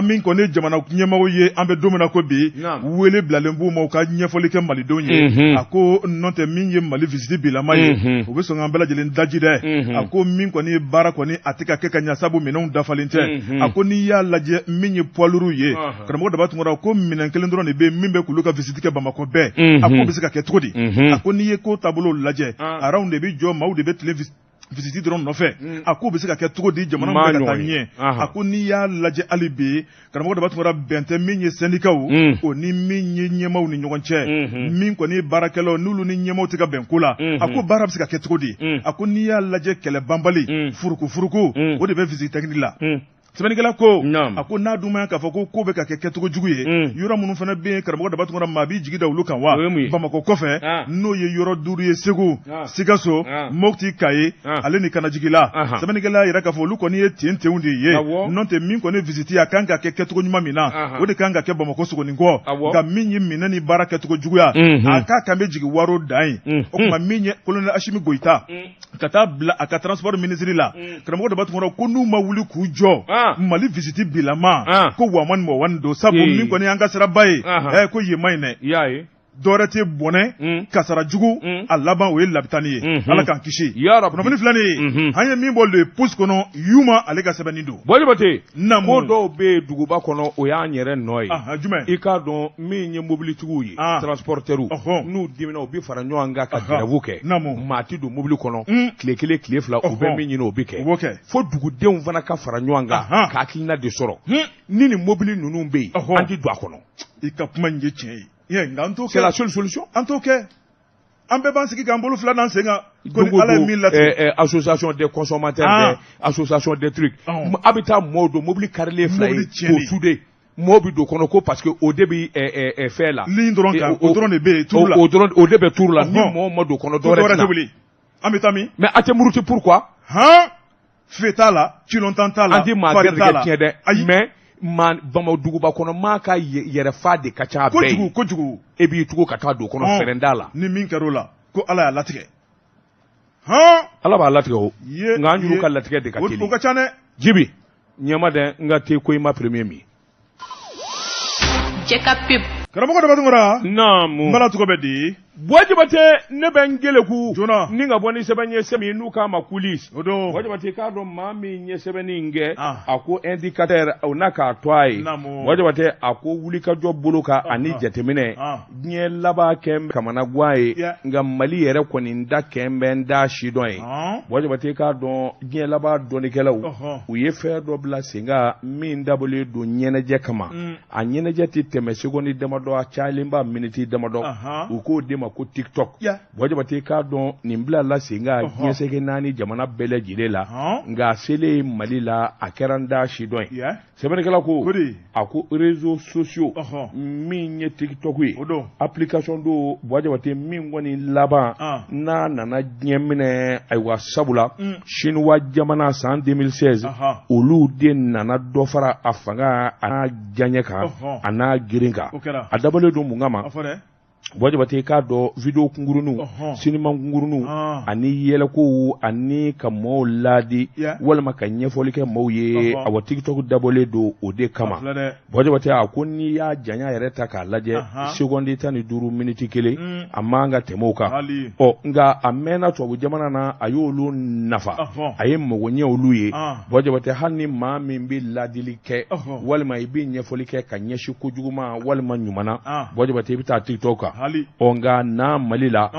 min kɔni ye jamana ɲɛmɔgɔ ye an bɛ don min na ko bi wele bilalen b'u ma u ka ɲɛfɔli kɛ malidenw ye a ko n'o tɛ min ye Mali visite bilama ye u bɛ sɔn k'an bɛɛ lajɛlen daji dɛ a ko min kɔni ye baara kɔni a tɛ ka kɛ ka ɲɛ sabu minɛnw dafalen tɛ a ko n'i y'a lajɛ min ye poids lourds ye karamɔgɔ Daba Tunkara ko minɛn kelen dɔrɔn de bɛ min bɛ k'olu ka visite kɛ Bamakɔ bɛɛ a ko bɛ se ka kɛ cogo di a ko n'i ye ko taabolo lajɛ araw de bɛ jɔ maaw de bɛ tile visite dɔrɔn nɔfɛ a ko bɛ se ka kɛ cogo di jamana bɛ ka taa ɲɛ a ko n'i y'a lajɛ hali bi karamɔgɔ Daba Tunkara bɛn tɛ min ye syndicat o ni min ye ɲɛmaaw ni ɲɔgɔn cɛ min kɔni ye baarakɛlaw n'olu ni ɲɛmaaw tɛ ka bɛn ko la a ko baara bɛ se ka kɛ cogo di a ko n'i y'a lajɛ kɛlɛ banbali furuku o de bɛ visite technique la sɛbɛnnikɛla ko a ko n'a dun ma k'a fɔ ko bɛ ka kɛ kɛcogo jugu ye yɔrɔ minnu fana bɛ yen karamɔgɔ Dabatungara maa b'i jigi da olu kan wa Bamakɔ kɔfɛ n'o ye yɔrɔ 5 ye Segu Sikaso Mopti Kaye ale ni Kanajigila sɛbɛnnikɛla yɛrɛ k'a fɔ olu kɔni ye tentenw de ye n'o tɛ min kɔni visite a kan ka kɛ kɛcogo ɲuman min na o de kan ka kɛ Bamakɔ Sogonin kɔ nka min ye minɛ ni baara kɛcogo juguya a k'a kan bɛ jigin waro dan ye o tuma min ye colonel Ashimi Goïta ka taa bila a ka transport ministre la karamɔgɔ Dabatungara ko n'u ma wuli k'u jɔ Mali visite bilama ko wamani mɔwani don sabu min kɔni an ka siraba ye ko yen ma ɲi dɛ dɔwɛrɛ tɛ bɔnɛ kasara jugu a laban o ye labitani ye ala k'an kisi kunnafoni filanin ye an ye min bɔ le pouce kɔnɔ Yuma ale ka sɛbɛnni don Jabate ko dɔw bɛ duguba kɔnɔ o y'an yɛrɛ nɔ ye jumɛn i k'a dɔn min ye mobilitigiw ye transporteurs n'u dimina u bɛ fara ɲɔgɔn kan ka grève kɛ maa tɛ don mobili kɔnɔ tile 1 tile 2 u bɛ min ɲini o bɛ kɛ fo dugudenw fana ka fara ɲɔgɔn kan ka hakilina de sɔrɔ ni nin mobili ninnu bɛ yen an tɛ don a kɔnɔ i ka kuma in ye tiɲɛ ye c'est la seule solution. En tout cas, an bɛɛ b'an sigi k'an bolo fila n'an sen kan ko ni ala ye min latigɛ association des consommateurs association des trucs a bɛ taa mɔɔw don mobili karilen fila ye k'o sude mɔɔw bɛ don kɔnɔ ko parce que o de bɛ fɛn la ligne dɔrɔn kan o dɔrɔn de bɛ yen tuuru la o de bɛ tuuru la ni mɔɔw ma don kɔnɔ dɔwɛrɛ tɛ wuli an bɛ taa min mais a tɛ muruti pourquoi fe t'a la cilɔntan t'a la an tɛ maa gɛrɛgɛ tiɲɛ dɛ mais Bama duguba kɔnɔ maa ka yɛrɛfa de ka ca bɛɛ ye kojugu e b'i tugu ka taa don kɔnɔ fɛrɛnda la ni min kɛr'o la ko ala y'a latigɛ ala b'a latigɛ o nka an y'u ka latigɛ de ka teli o ka ca dɛ Jibi ɲɛma dɛ n ka te ko i ma premier min karamɔgɔ Dabatungara naamu bala tɔgɔ bɛ di Jabate ne bɛ n geleku jona ni ka bɔ ni sɛbɛn ye sɛbɛn n'u k'a ma kulis o don Jabate k'a dɔn maa min ye sɛbɛnni in kɛ a ko indicateur o n'a k'a to a ye Jabate a ko wulikajɔ bolo kan ani jateminɛ diɲɛ laban kɛ kamana gan ye nka Mali yɛrɛ kɔni da kɛ bɛ n da si dɔn ye Jabate k'a dɔn diɲɛ laban dɔnnikɛlaw u ye fɛn dɔ bila sen kan min dabɔlen don ɲɛnajɛ kama a ɲɛnajɛ tɛ tɛmɛ sekondi damadɔ a cayalenba miniti damadɔ u k'o de ma ko TikTok Jabate k'a dɔn nin bila la sen kan diɲɛ sɛgɛ 4 jamana bɛɛ lajɛlen la nka a selen Mali la a kɛra n da si dɔn ye sɛbɛnnikɛla ko a ko réseaux sociaux min ye TikTok ye application do Jabate min kɔni laban n'a nana diɲɛ minɛ ayiwa sabula Chinois jamana san 2016 olu de nana dɔ fara a fanga a n'a diɲɛ kan a n'a girin kan a dabɔlen don mun kama Jabate k'a dɔn video kunguruninw sinima kunguruninw ani yɛlɛkow ani ka mɔɔw laadi walima ka ɲɛfɔli kɛ mɔɔw ye awa TikTok dabɔlen don o de kama Jabate a ko n'i y'a janya yɛrɛ ta k'a lajɛ sekondi 15 miniti 1 a man ka tɛmɛ o kan nka a mɛnna tubabu jamana na a y'olu nafa a ye mago ɲɛ olu ye Jabate hali ni maa min bɛ laadili kɛ walima i bɛ ɲɛfɔli kɛ ka ɲɛsin kojuguma walima ɲumana Jabate i bɛ taa TikTok kan nka n'a Mali la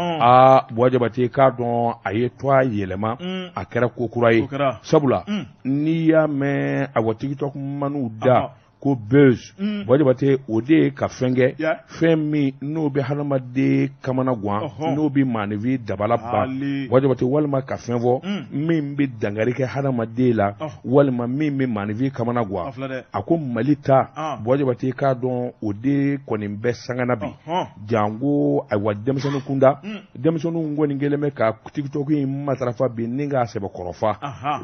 Jabate k'a dɔn a ye to a yɛlɛma a kɛra ko kura ye sabula n'i y'a mɛn awa TikTok maniw da ko buzz Jabate o de ye ka fɛn kɛ fɛn min n'o bɛ hadamaden kamana gan n'o bɛ maanifi dabala ban Jabate walima ka fɛn fɔ min bɛ dangari kɛ hadamaden la walima min bɛ maanifi kamana gan a ko Mali ta Jabate k'a dɔn o de kɔni bɛ sangana bi jango ayiwa denmisɛnnin kunda denmisɛnninw kɔni kɛlen bɛ ka TikTok in matarafa bi ni k'a sɛbɛ kɔrɔfa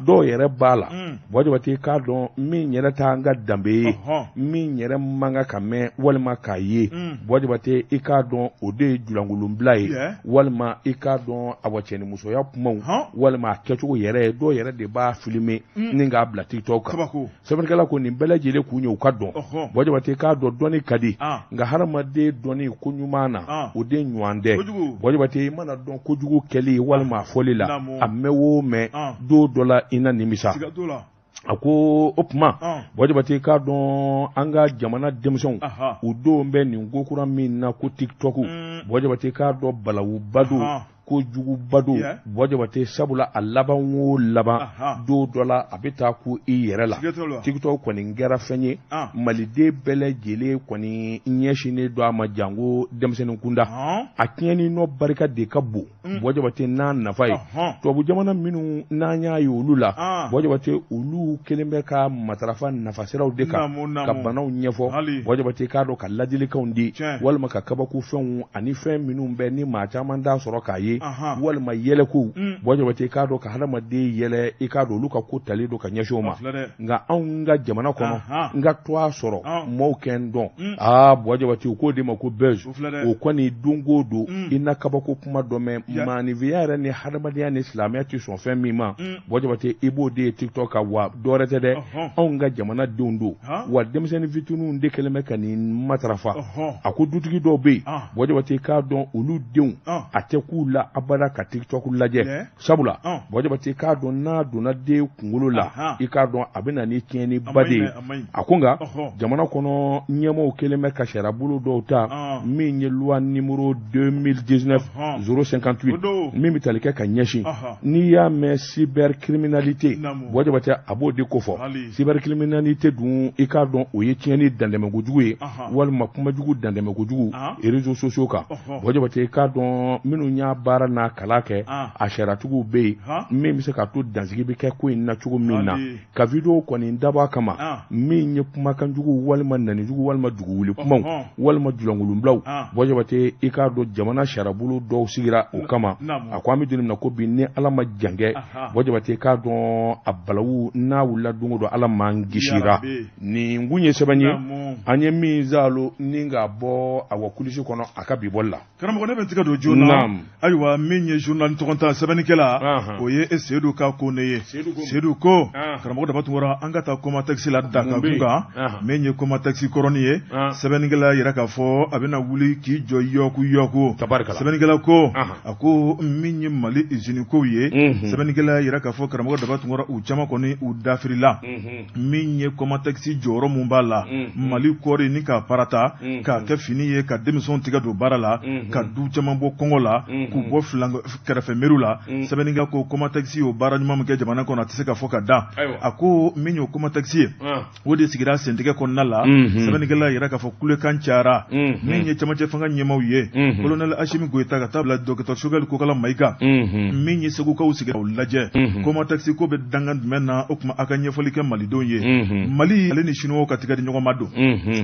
dɔw yɛrɛ b'a la Jabate k'a dɔn min yɛrɛ t'an ka danbe ye min yɛrɛ man ka mɛn walima k'a ye Jabate i k'a dɔn o de ye julankolonbila ye walima i k'a dɔn awa cɛnimusoya kumaw walima a kɛcogo yɛrɛ dɔw yɛrɛ de b'a filmer ni k'a bila TikTok kan sɛbɛnnikɛla ko nin bɛɛ lajɛlen kun ye u ka dɔn Jabate k'a dɔn dɔnni ka di nka hadamaden dɔnni ko ɲuman na o de ɲɔgɔn tɛ Jabate i mana dɔn kojugu kɛli walima a fɔli la a mɛn o mɛn don dɔ la i na nimisa a ko o tuma Jabate k'a dɔn an ka jamana denmisɛnw u denw bɛ nin ko kura min na ko TikTok Jabate k'a dɔn balawuba don ko juguba do wajabate sabula a laban wo laban do dɔla a bɛ taa ku i yɛrɛ la TikTok kɔni kɛra fɛn ye maliden bɛɛ lajɛlen kɔni ɲɛsinnen do a ma jango denmisɛnnin kunda a tiɲɛni nɔ barika de ka bon wajabate n'a nafa ye tubabu jamana minnu n'an y'a ye olu la wajabate olu kelen bɛ ka matarafa nafasiraw de kan ka banaw ɲɛfɔ wajabate k'a dɔn ka ladilikanw di walima ka kabakufɛnw ani fɛn minnu bɛ ni maa caman t'a sɔrɔ k'a ye walima yɛlɛkow wajabate k'a dɔn ka hadamaden yɛlɛ i k'a dɔn olu ka ko tali don ka ɲɛsin o ma nka anw ka jamana kɔnɔ n ka to a sɔrɔ mɔɔw kɛ n dɔn wajabate u k'o de ma ko bɛzu o kɔni don o don i na kabako kuma dɔ mɛn maanifiya yɛrɛ ni hadamadenya ni silamɛya tɛ sɔn fɛn min ma wajabate i b'o de ye TikTok ka wa dɔwɛrɛ tɛ dɛ anw ka jamana denw don wa denmisɛnnin fitininw de kɛlen bɛ ka nin matarafa a ko dutigi dɔw bɛ yen wajabate k'a dɔn olu denw a tɛ k'u la abada ka TikTok lajɛ sabula wajabate k'a dɔn n'a donna den kunkolo la i k'a dɔn a bɛ na ni tiɲɛni ba de ye a ko nka jamana kɔnɔ ɲɛmaaw kɛlen bɛ ka sariyabolo dɔw ta min ye loi numéro 2019 058 min bɛ tali kɛ ka ɲɛsin n'i y'a mɛn cybercriminalité wajabate a b'o de ko fɔ cybercriminalité dun i k'a dɔn o ye tiɲɛni dandɛmɛkojugu ye walima kumajugu dandɛmɛkojugu réseaux sociaux kan wajabate k'a dɔn minnu y'a baara n'a kalan kɛ a sariyatigiw bɛ yen min bɛ se k'a to dansigi bɛ kɛ ko in na cogo min na ka video kɔni dabɔ a kama min ye kumakanjugu walima nanijugu walima dugukoli kumaw walima dulɔngolonbilaw wajabate i k'a dɔn jamana sariyabolo dɔw sigira o kama a ko an bɛ don min na ko bi ni ala ma jan kɛ wajabate k'a dɔn a balawu n'a wulila don o don ala m'an gisira nin kun ye sɛbɛn ye an ye min zalo ni k'a bɔ a wa kulisi kɔnɔ a ka bi bɔli la karamɔgɔ ne bɛ tigɛ don joona ayiwa min ye journal tɔgɔ ta sɛbɛnnikɛla o ye Seydou ka ko ne ye Seydou ko karamɔgɔ daba tungora an ka taa koma taxi la Dakar kunkan min ye koma taxi kɔrɔni ye sɛbɛnnikɛla yɛrɛ k'a fɔ a bɛna wuli k'i jɔ yɔku sɛbɛnnikɛla ko a ko min ye Mali usine kow ye sɛbɛnnikɛla yɛrɛ k'a fɔ karamɔgɔ daba tungora u caman kɔni u dafirila min ye koma taxi jɔyɔrɔ mun b'a la Mali kɔɔri ni k'a parata k'a kɛ fini ye ka denmisɛnw tigɛ don baara la ka du caman bɔ kɔngɔ la k'u bɔ kɛrɛfɛ meriw la sɛbɛnnikɛla ko koma taxi o baara ɲuman min kɛ jamana kɔnɔ a tɛ se ka fɔ ka dan a ko min y'o koma taxi ye o de sigira sentigɛ kɔnɔna la sɛbɛnnikɛla yɛrɛ k'a fɔ kulekan cayara min ye camancɛ fanga ɲɛmaw ye colonel Ashimi Goyita ka taa bila docteur Choguel Kokala Mayiga min ye segukaw sigira o lajɛ koma taxi ko bɛ dangan jumɛn na o tuma a ka ɲɛfɔli kɛ malidenw ye Mali ale ni chinois ka tigɛ di ɲɔgɔn ma don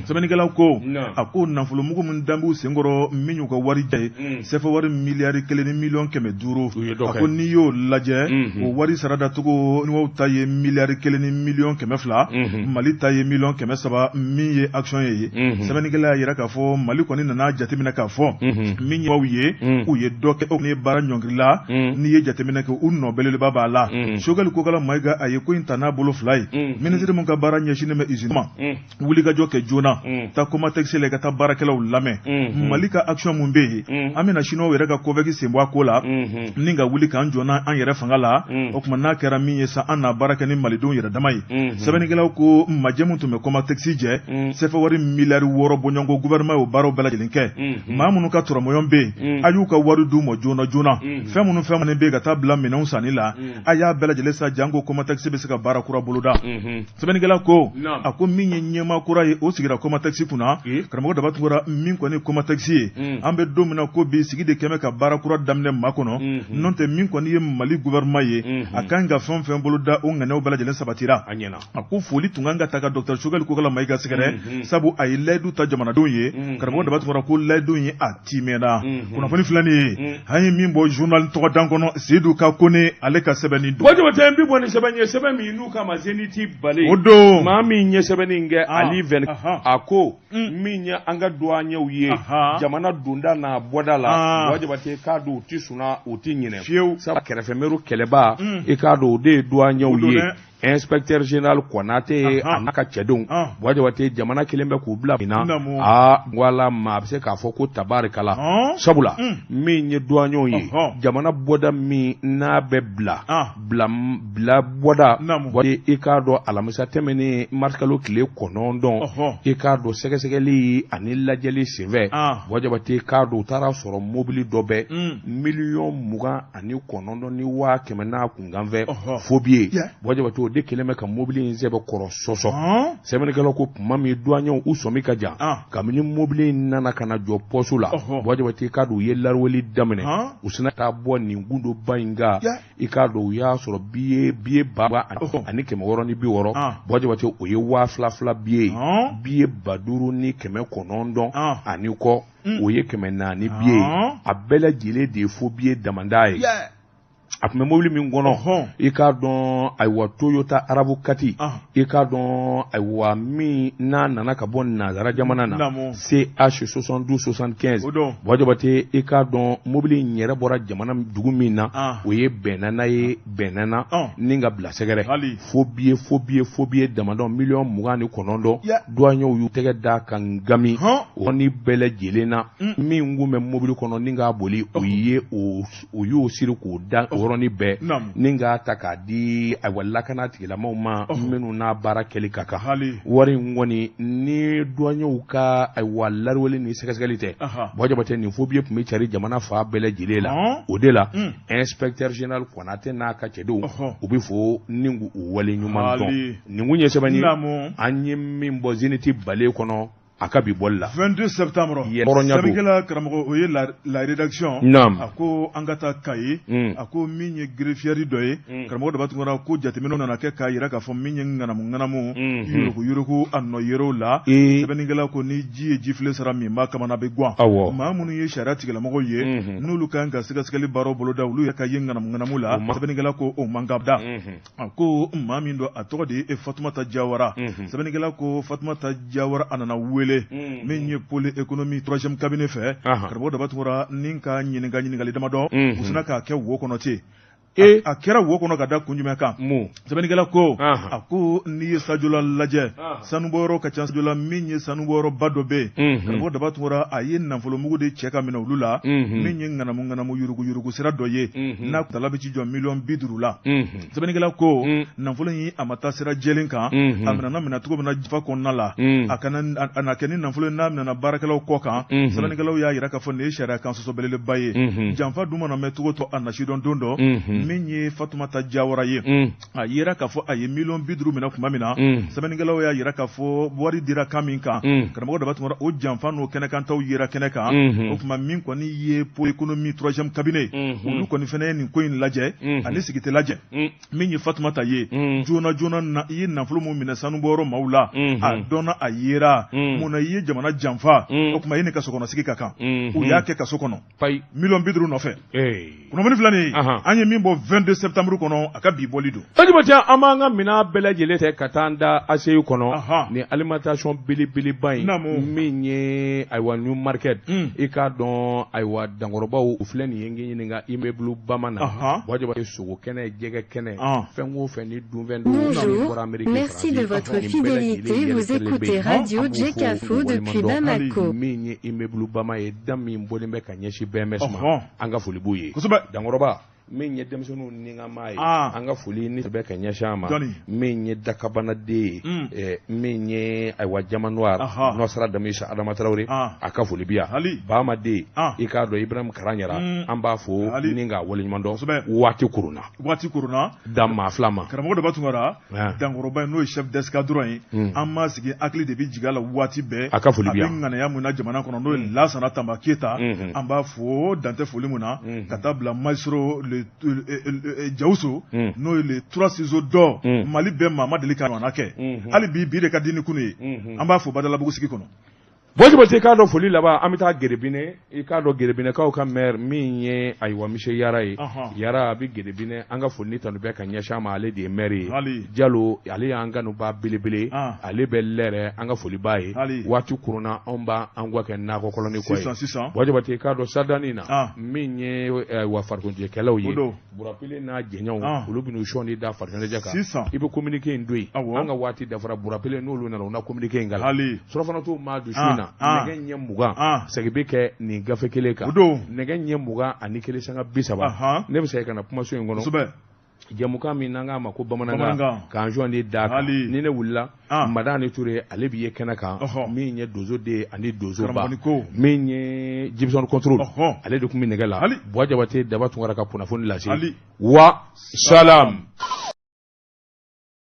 sɛbɛnnikɛlaw ko a ko nafolomugu min danb'u senkɔrɔ min y'u ka wari ja ye sɛfɛ wari miliyari 1 ni miliyɔn 500 a ko n'i y'o lajɛ o wari sarada togo n'o ta ye miliyari 1 ni miliyɔn 200 Mali ta ye miliyɔn 300 min ye action ye sɛbɛnnikɛla y'a yira k'a fɔ Mali kɔni nana jateminɛ k'a fɔ min ye baw ye u ye dɔ kɛ ni baara ɲɔngirila n'i ye jateminɛ kɛ u nɔbeleba b'a la Choguel Kokala Mayiga a ye ko in ta n'a bolo fila ye ministre mun ka baara ɲɛsinnen bɛ usine ma wulikajɔ kɛ joona ta koma taxi la ka taa baarakɛlaw lamɛn Mali ka action mun bɛ yen an bɛna chinois yɛrɛ ka kɔvɛki sen bɔ a ko la ni ka wuli k'an jɔna an yɛrɛ fanga la o tuma n'a kɛra min ye sa an na baara kɛ ni malidenw yɛrɛ dama ye sɛbɛnnikɛlaw ko majɛ mun tun bɛ koma taxi jɛ sɛfɛ wari miliyari 6 bɔɲɔgɔnko gouvernement y'o baaraw bɛɛ lajɛlen kɛ maa minnu ka tɔrɔmɔyɔn bɛ yen a y'u ka wari d'u ma joona joona fɛn minnu bɛ yen ka taa bila minɛnw sanni la a y'a bɛɛ lajɛlen sa janko koma taxi bɛ se ka baara kura boloda sɛbɛnnikɛla ko a ko min ye ɲɛmaa kura ye o sigira koma taxi kunna karamɔgɔ daba tugura min kɔni koma taxi ye an bɛ don min na ko bi sigi de kɛmɛ ka baara kura daminɛ maa kɔnɔ n'o tɛ min kɔni ye Mali gouvernement ye a kan ka fɛn fɛn bolo da o ŋaniyaw bɛɛ lajɛlen sabatira a ko foli tun kan ka ta ka docteur Choguel Kokala Mayiga sɛgɛrɛ sabu a ye layidu ta jamanadenw ye karamɔgɔ daba tugura ko layidu ye a timɛna kunnafoni filani ye an ye min bɔ journal tɔgɔ dan kɔnɔ Seydou ka Kone ale ka sɛbɛnni don wajabate n bi bɔ ni sɛbɛn ye sɛbɛn min n'u kama Zeniti bale o don maa min ye sɛbɛnni kɛ Ali Ven a ko min ye an ka douaniers ye jamana donda n'a bɔda la wajabate k'a don u ti sɔnna u ti ɲinɛ fiyewu sabu kɛrɛfɛ mɛru kɛlɛba i k'a don o de ye douaniers ye inspecteur général Konate anaka cɛdenw Wajabate jamana kelen bɛ k'u bila mina wala maa bɛ se k'a fɔ ko tabarikala sabula min ye douaniers ye jamana bɔda min n'a bɛ bila bɔda wali i k'a dɔn alamisa tɛmɛnen marikalo tile 9 i k'a dɔn sɛgɛsɛgɛli ani lajɛli senfɛ Wajabate k'a dɔn u taara sɔrɔ mobili dɔ bɛ $29,000 ni 100,000 kunkanfɛ fo bi ye Wajabate o de kelen bɛ ka mobili in sɛbɛn kɔrɔ sɔsɔ sɛbɛnnikɛlaw ko tuma min douaniers u sɔmi ka jan kabini mobili in nana ka na jɔ pɔsu la Wajabate k'a dɔn u ye lariweli daminɛ u sina taa bɔ nin gundoba in kan i k'a dɔn u y'a sɔrɔ billet 20,660 Wajabate o ye 2,200 billet 5,900 ani kɔ o ye 400 billet a bɛɛ lajɛlen de ye fo billet damanda ye a tun bɛ mobili min kɔnɔ i k'a dɔn ayiwa Toyota Arabu 4 i k'a dɔn ayiwa min n'a nana ka bɔ nanzara jamana na CH 7275 Wajabate i k'a dɔn mobili in yɛrɛ bɔra jamana dugu min na o ye Bɛnana ye Bɛnana ni ka bila sɛgɛrɛ fo billet damadɔ $29,000 douaniers y'u tɛgɛ da kan gami o ni bɛɛ lajɛlen na min kun bɛ mobili kɔnɔ ni k'a boli o y'o siri k'o da ni bɛɛ ni k'a ta k'a di ayiwa lakana tigilamaw ma minnu n'a baara kɛli ka kan wari in kɔni ni douaniers ka ayiwa lariweli ni sɛgɛsɛgɛli tɛ Wajabate nin fo billet tun bɛ cari jamana fa bɛɛ lajɛlen la o de la inspecteur général Konate n'a ka cɛdenw u bɛ fɔ ni k'u wale ɲuman dɔn nin kun ye sɛbɛnni ye an ye min bɔ Zenith Bale kɔnɔ a ka bi bɔli la 22 septembre sɛbɛnkɛla karamɔgɔ o ye la rédaction a ko an ka taa Kayi a ko min ye greffier dɔ ye karamɔgɔ dɔ b'a tun kɔnɔ ko jateminɛw nana kɛ k'a yira k'a fɔ min ye ŋanamu yuruku a nɔ yerow la sɛbɛnnikɛla ko ni ji ye jifile sara min b'a kamana bɛ guwan maa minnu ye sariya tigilamɔgɔw ye n'olu kan ka sɛgɛsɛgɛli baaraw bolo da olu yɛrɛ ka ye ŋanamu la sɛbɛnnikɛla ko o man ka da a ko maa min dɔ a tɔgɔ de ye Fatumata Jawara sɛbɛnnikɛla ko Fatumata Jawara a nana wele min ye pôle économie 3e cabinet fɛ karamɔgɔ dɔ b'a tun kɔnɔ ni ka ɲininkali damadɔ u sina k'a kɛ wo kɔnɔ ten a kɛra wo kɔnɔ ka da kun jumɛn kan sɛbɛnnikɛla ko a ko n'i ye sajola lajɛ sanubɔyɔrɔ ka ca sajola min ye sanubɔyɔrɔba dɔ bɛ yen karamɔgɔ dɔ b'a tun kɔnɔ a ye nafolomugu de cɛ ka minɛ olu la min ye ŋanamu yurugu sira dɔ ye n'a tala bɛ ci jɔ $50,000 la sɛbɛnnikɛla ko nafolo in a ma taa sira jɛlen kan a minɛ cogo min na jifa kɔnɔna la a na kɛ ni nafolo n'a minɛna baarakɛlaw kɔ kan sɛbɛnnikɛlaw y'a yira k'a fɔ nin ye sariya kan sɔsɔ belebeleba ye janfa dun mana mɛn cogo to a nasidɔn don dɔ min ye Fatumata Jawara ye a yira k'a fɔ a ye $50,000 minɛ tuma min na sɛbɛnnikɛlaw y'a yira k'a fɔ wari dira kan min kan karamɔgɔ dɔ b'a tun kɔnɔ o janfa n'o kɛnɛkantaw yira kɛnɛ kan o tuma min kɔni ye pôle économie 3e cabinet olu kɔni fɛnɛ ye nin ko in lajɛ ani sigi tɛ lajɛ min ye Fatumata ye joona na i ye nafolo min minɛ sanubɔyɔrɔ maaw la a dɔnna a yera munna i ye jamana janfa o tuma i ni kasokɔnɔsigi ka kan u y'a kɛ kaso kɔnɔ $50,000 nɔfɛ kunnafoni filɛ nin ye an ye min bɔ 22 septembre kɔnɔ a ka bi bɔli don Wajabate an b'an ka minɛn bɛɛ lajɛlen tɛ ka taa an da ACI kɔnɔ ni alimentation belebeleba in min ye ayiwa New Market i k'a dɔn ayiwa dankɔrɔbaw u filɛ nin ye n ɲininka immeuble bama na Wajabate sogo kɛnɛ jɛgɛ kɛnɛ fɛn o fɛn ni dunfɛn Bonjour, merci de votre fidélité, vous écoutez Radio Jekafo depuis Bamako. Min ye immeuble bama ye da min bɔlen bɛ ka ɲɛsin BMS ma an ka foli b'u ye dankɔrɔba min ye denmisɛnninw ningama ye an ka foli ni bɛ ka ɲɛsin a ma min ye dakabanaden ye min ye ayiwa jama noir Nɔsara Damisa Adama Tarawele a ka foli bi yan Bamaden i k'a dɔn Ibrahim Karanyara an b'a fɔ ni ka waleɲuman dɔn waati kuruna da maa fila ma karamɔgɔ dɔ b'a tun kɔrɔ dankɔrɔba n'o ye chef d'escadron ye an m'a sigi hakili de bɛ jigin a la waati bɛɛ a ka foli bi yan a bɛ ŋaniya mun na jamana kɔnɔ n'o ye Lansana Tamba Keyita an b'a fɔ dantɛ foli mun na ka taa bila Maestro Jawuso n'o ye le 3 ciseaux d'or Mali bɛɛ maa ma deli ka ɲɔgɔnna kɛ hali bi de ka di ni kunu ye an b'a fɔ Badalabugu sigi kɔnɔ Bon je k'a dɔn foli laban an bɛ taa Gerebinɛ i k'a dɔn Gerebinɛkaw ka maire min ye ayiwa monsieur Yara ye Yara a bɛ Gerebinɛ an ka foli ni tanu bɛ ka ɲɛsin ma ale de ye maire ye Jalo ale y'an kanuba belebele ale bɛ lɛrɛ an ka foli b'a ye waati kuruna anw b'a an gwa kɛ nakɔ kɔlɔni ko ye bon je k'a dɔn sadani na min ye wa farikundikɛlaw ye Burapile n'a jɛɲɔgɔnw olu bɛ n'u sɔnni da farikundɛjɛ kan i bɛ communiqué in don yen an ka waati dafara Burapile n'olu nana u na communiqué in kala surafana t'u ma dusu in na nɛgɛ ɲɛ 20 segin bɛ kɛ nin gafe kelen kan nɛgɛ ɲɛ 20 ani kelen sanga 30 ne bɛ segin ka na kumaso in kɔnɔ jamukan min n'an k'a ma ko bamanankan k'an joindre da kan ni ne wulila Madani Touré ale b'i ye kɛnɛ kan min ye Dozo de ani Dozo ba min ye Gibson Control ale de tun bɛ nɛgɛ la Buwa Jabate Daba Tunkara ka kunnafoni lase wa salam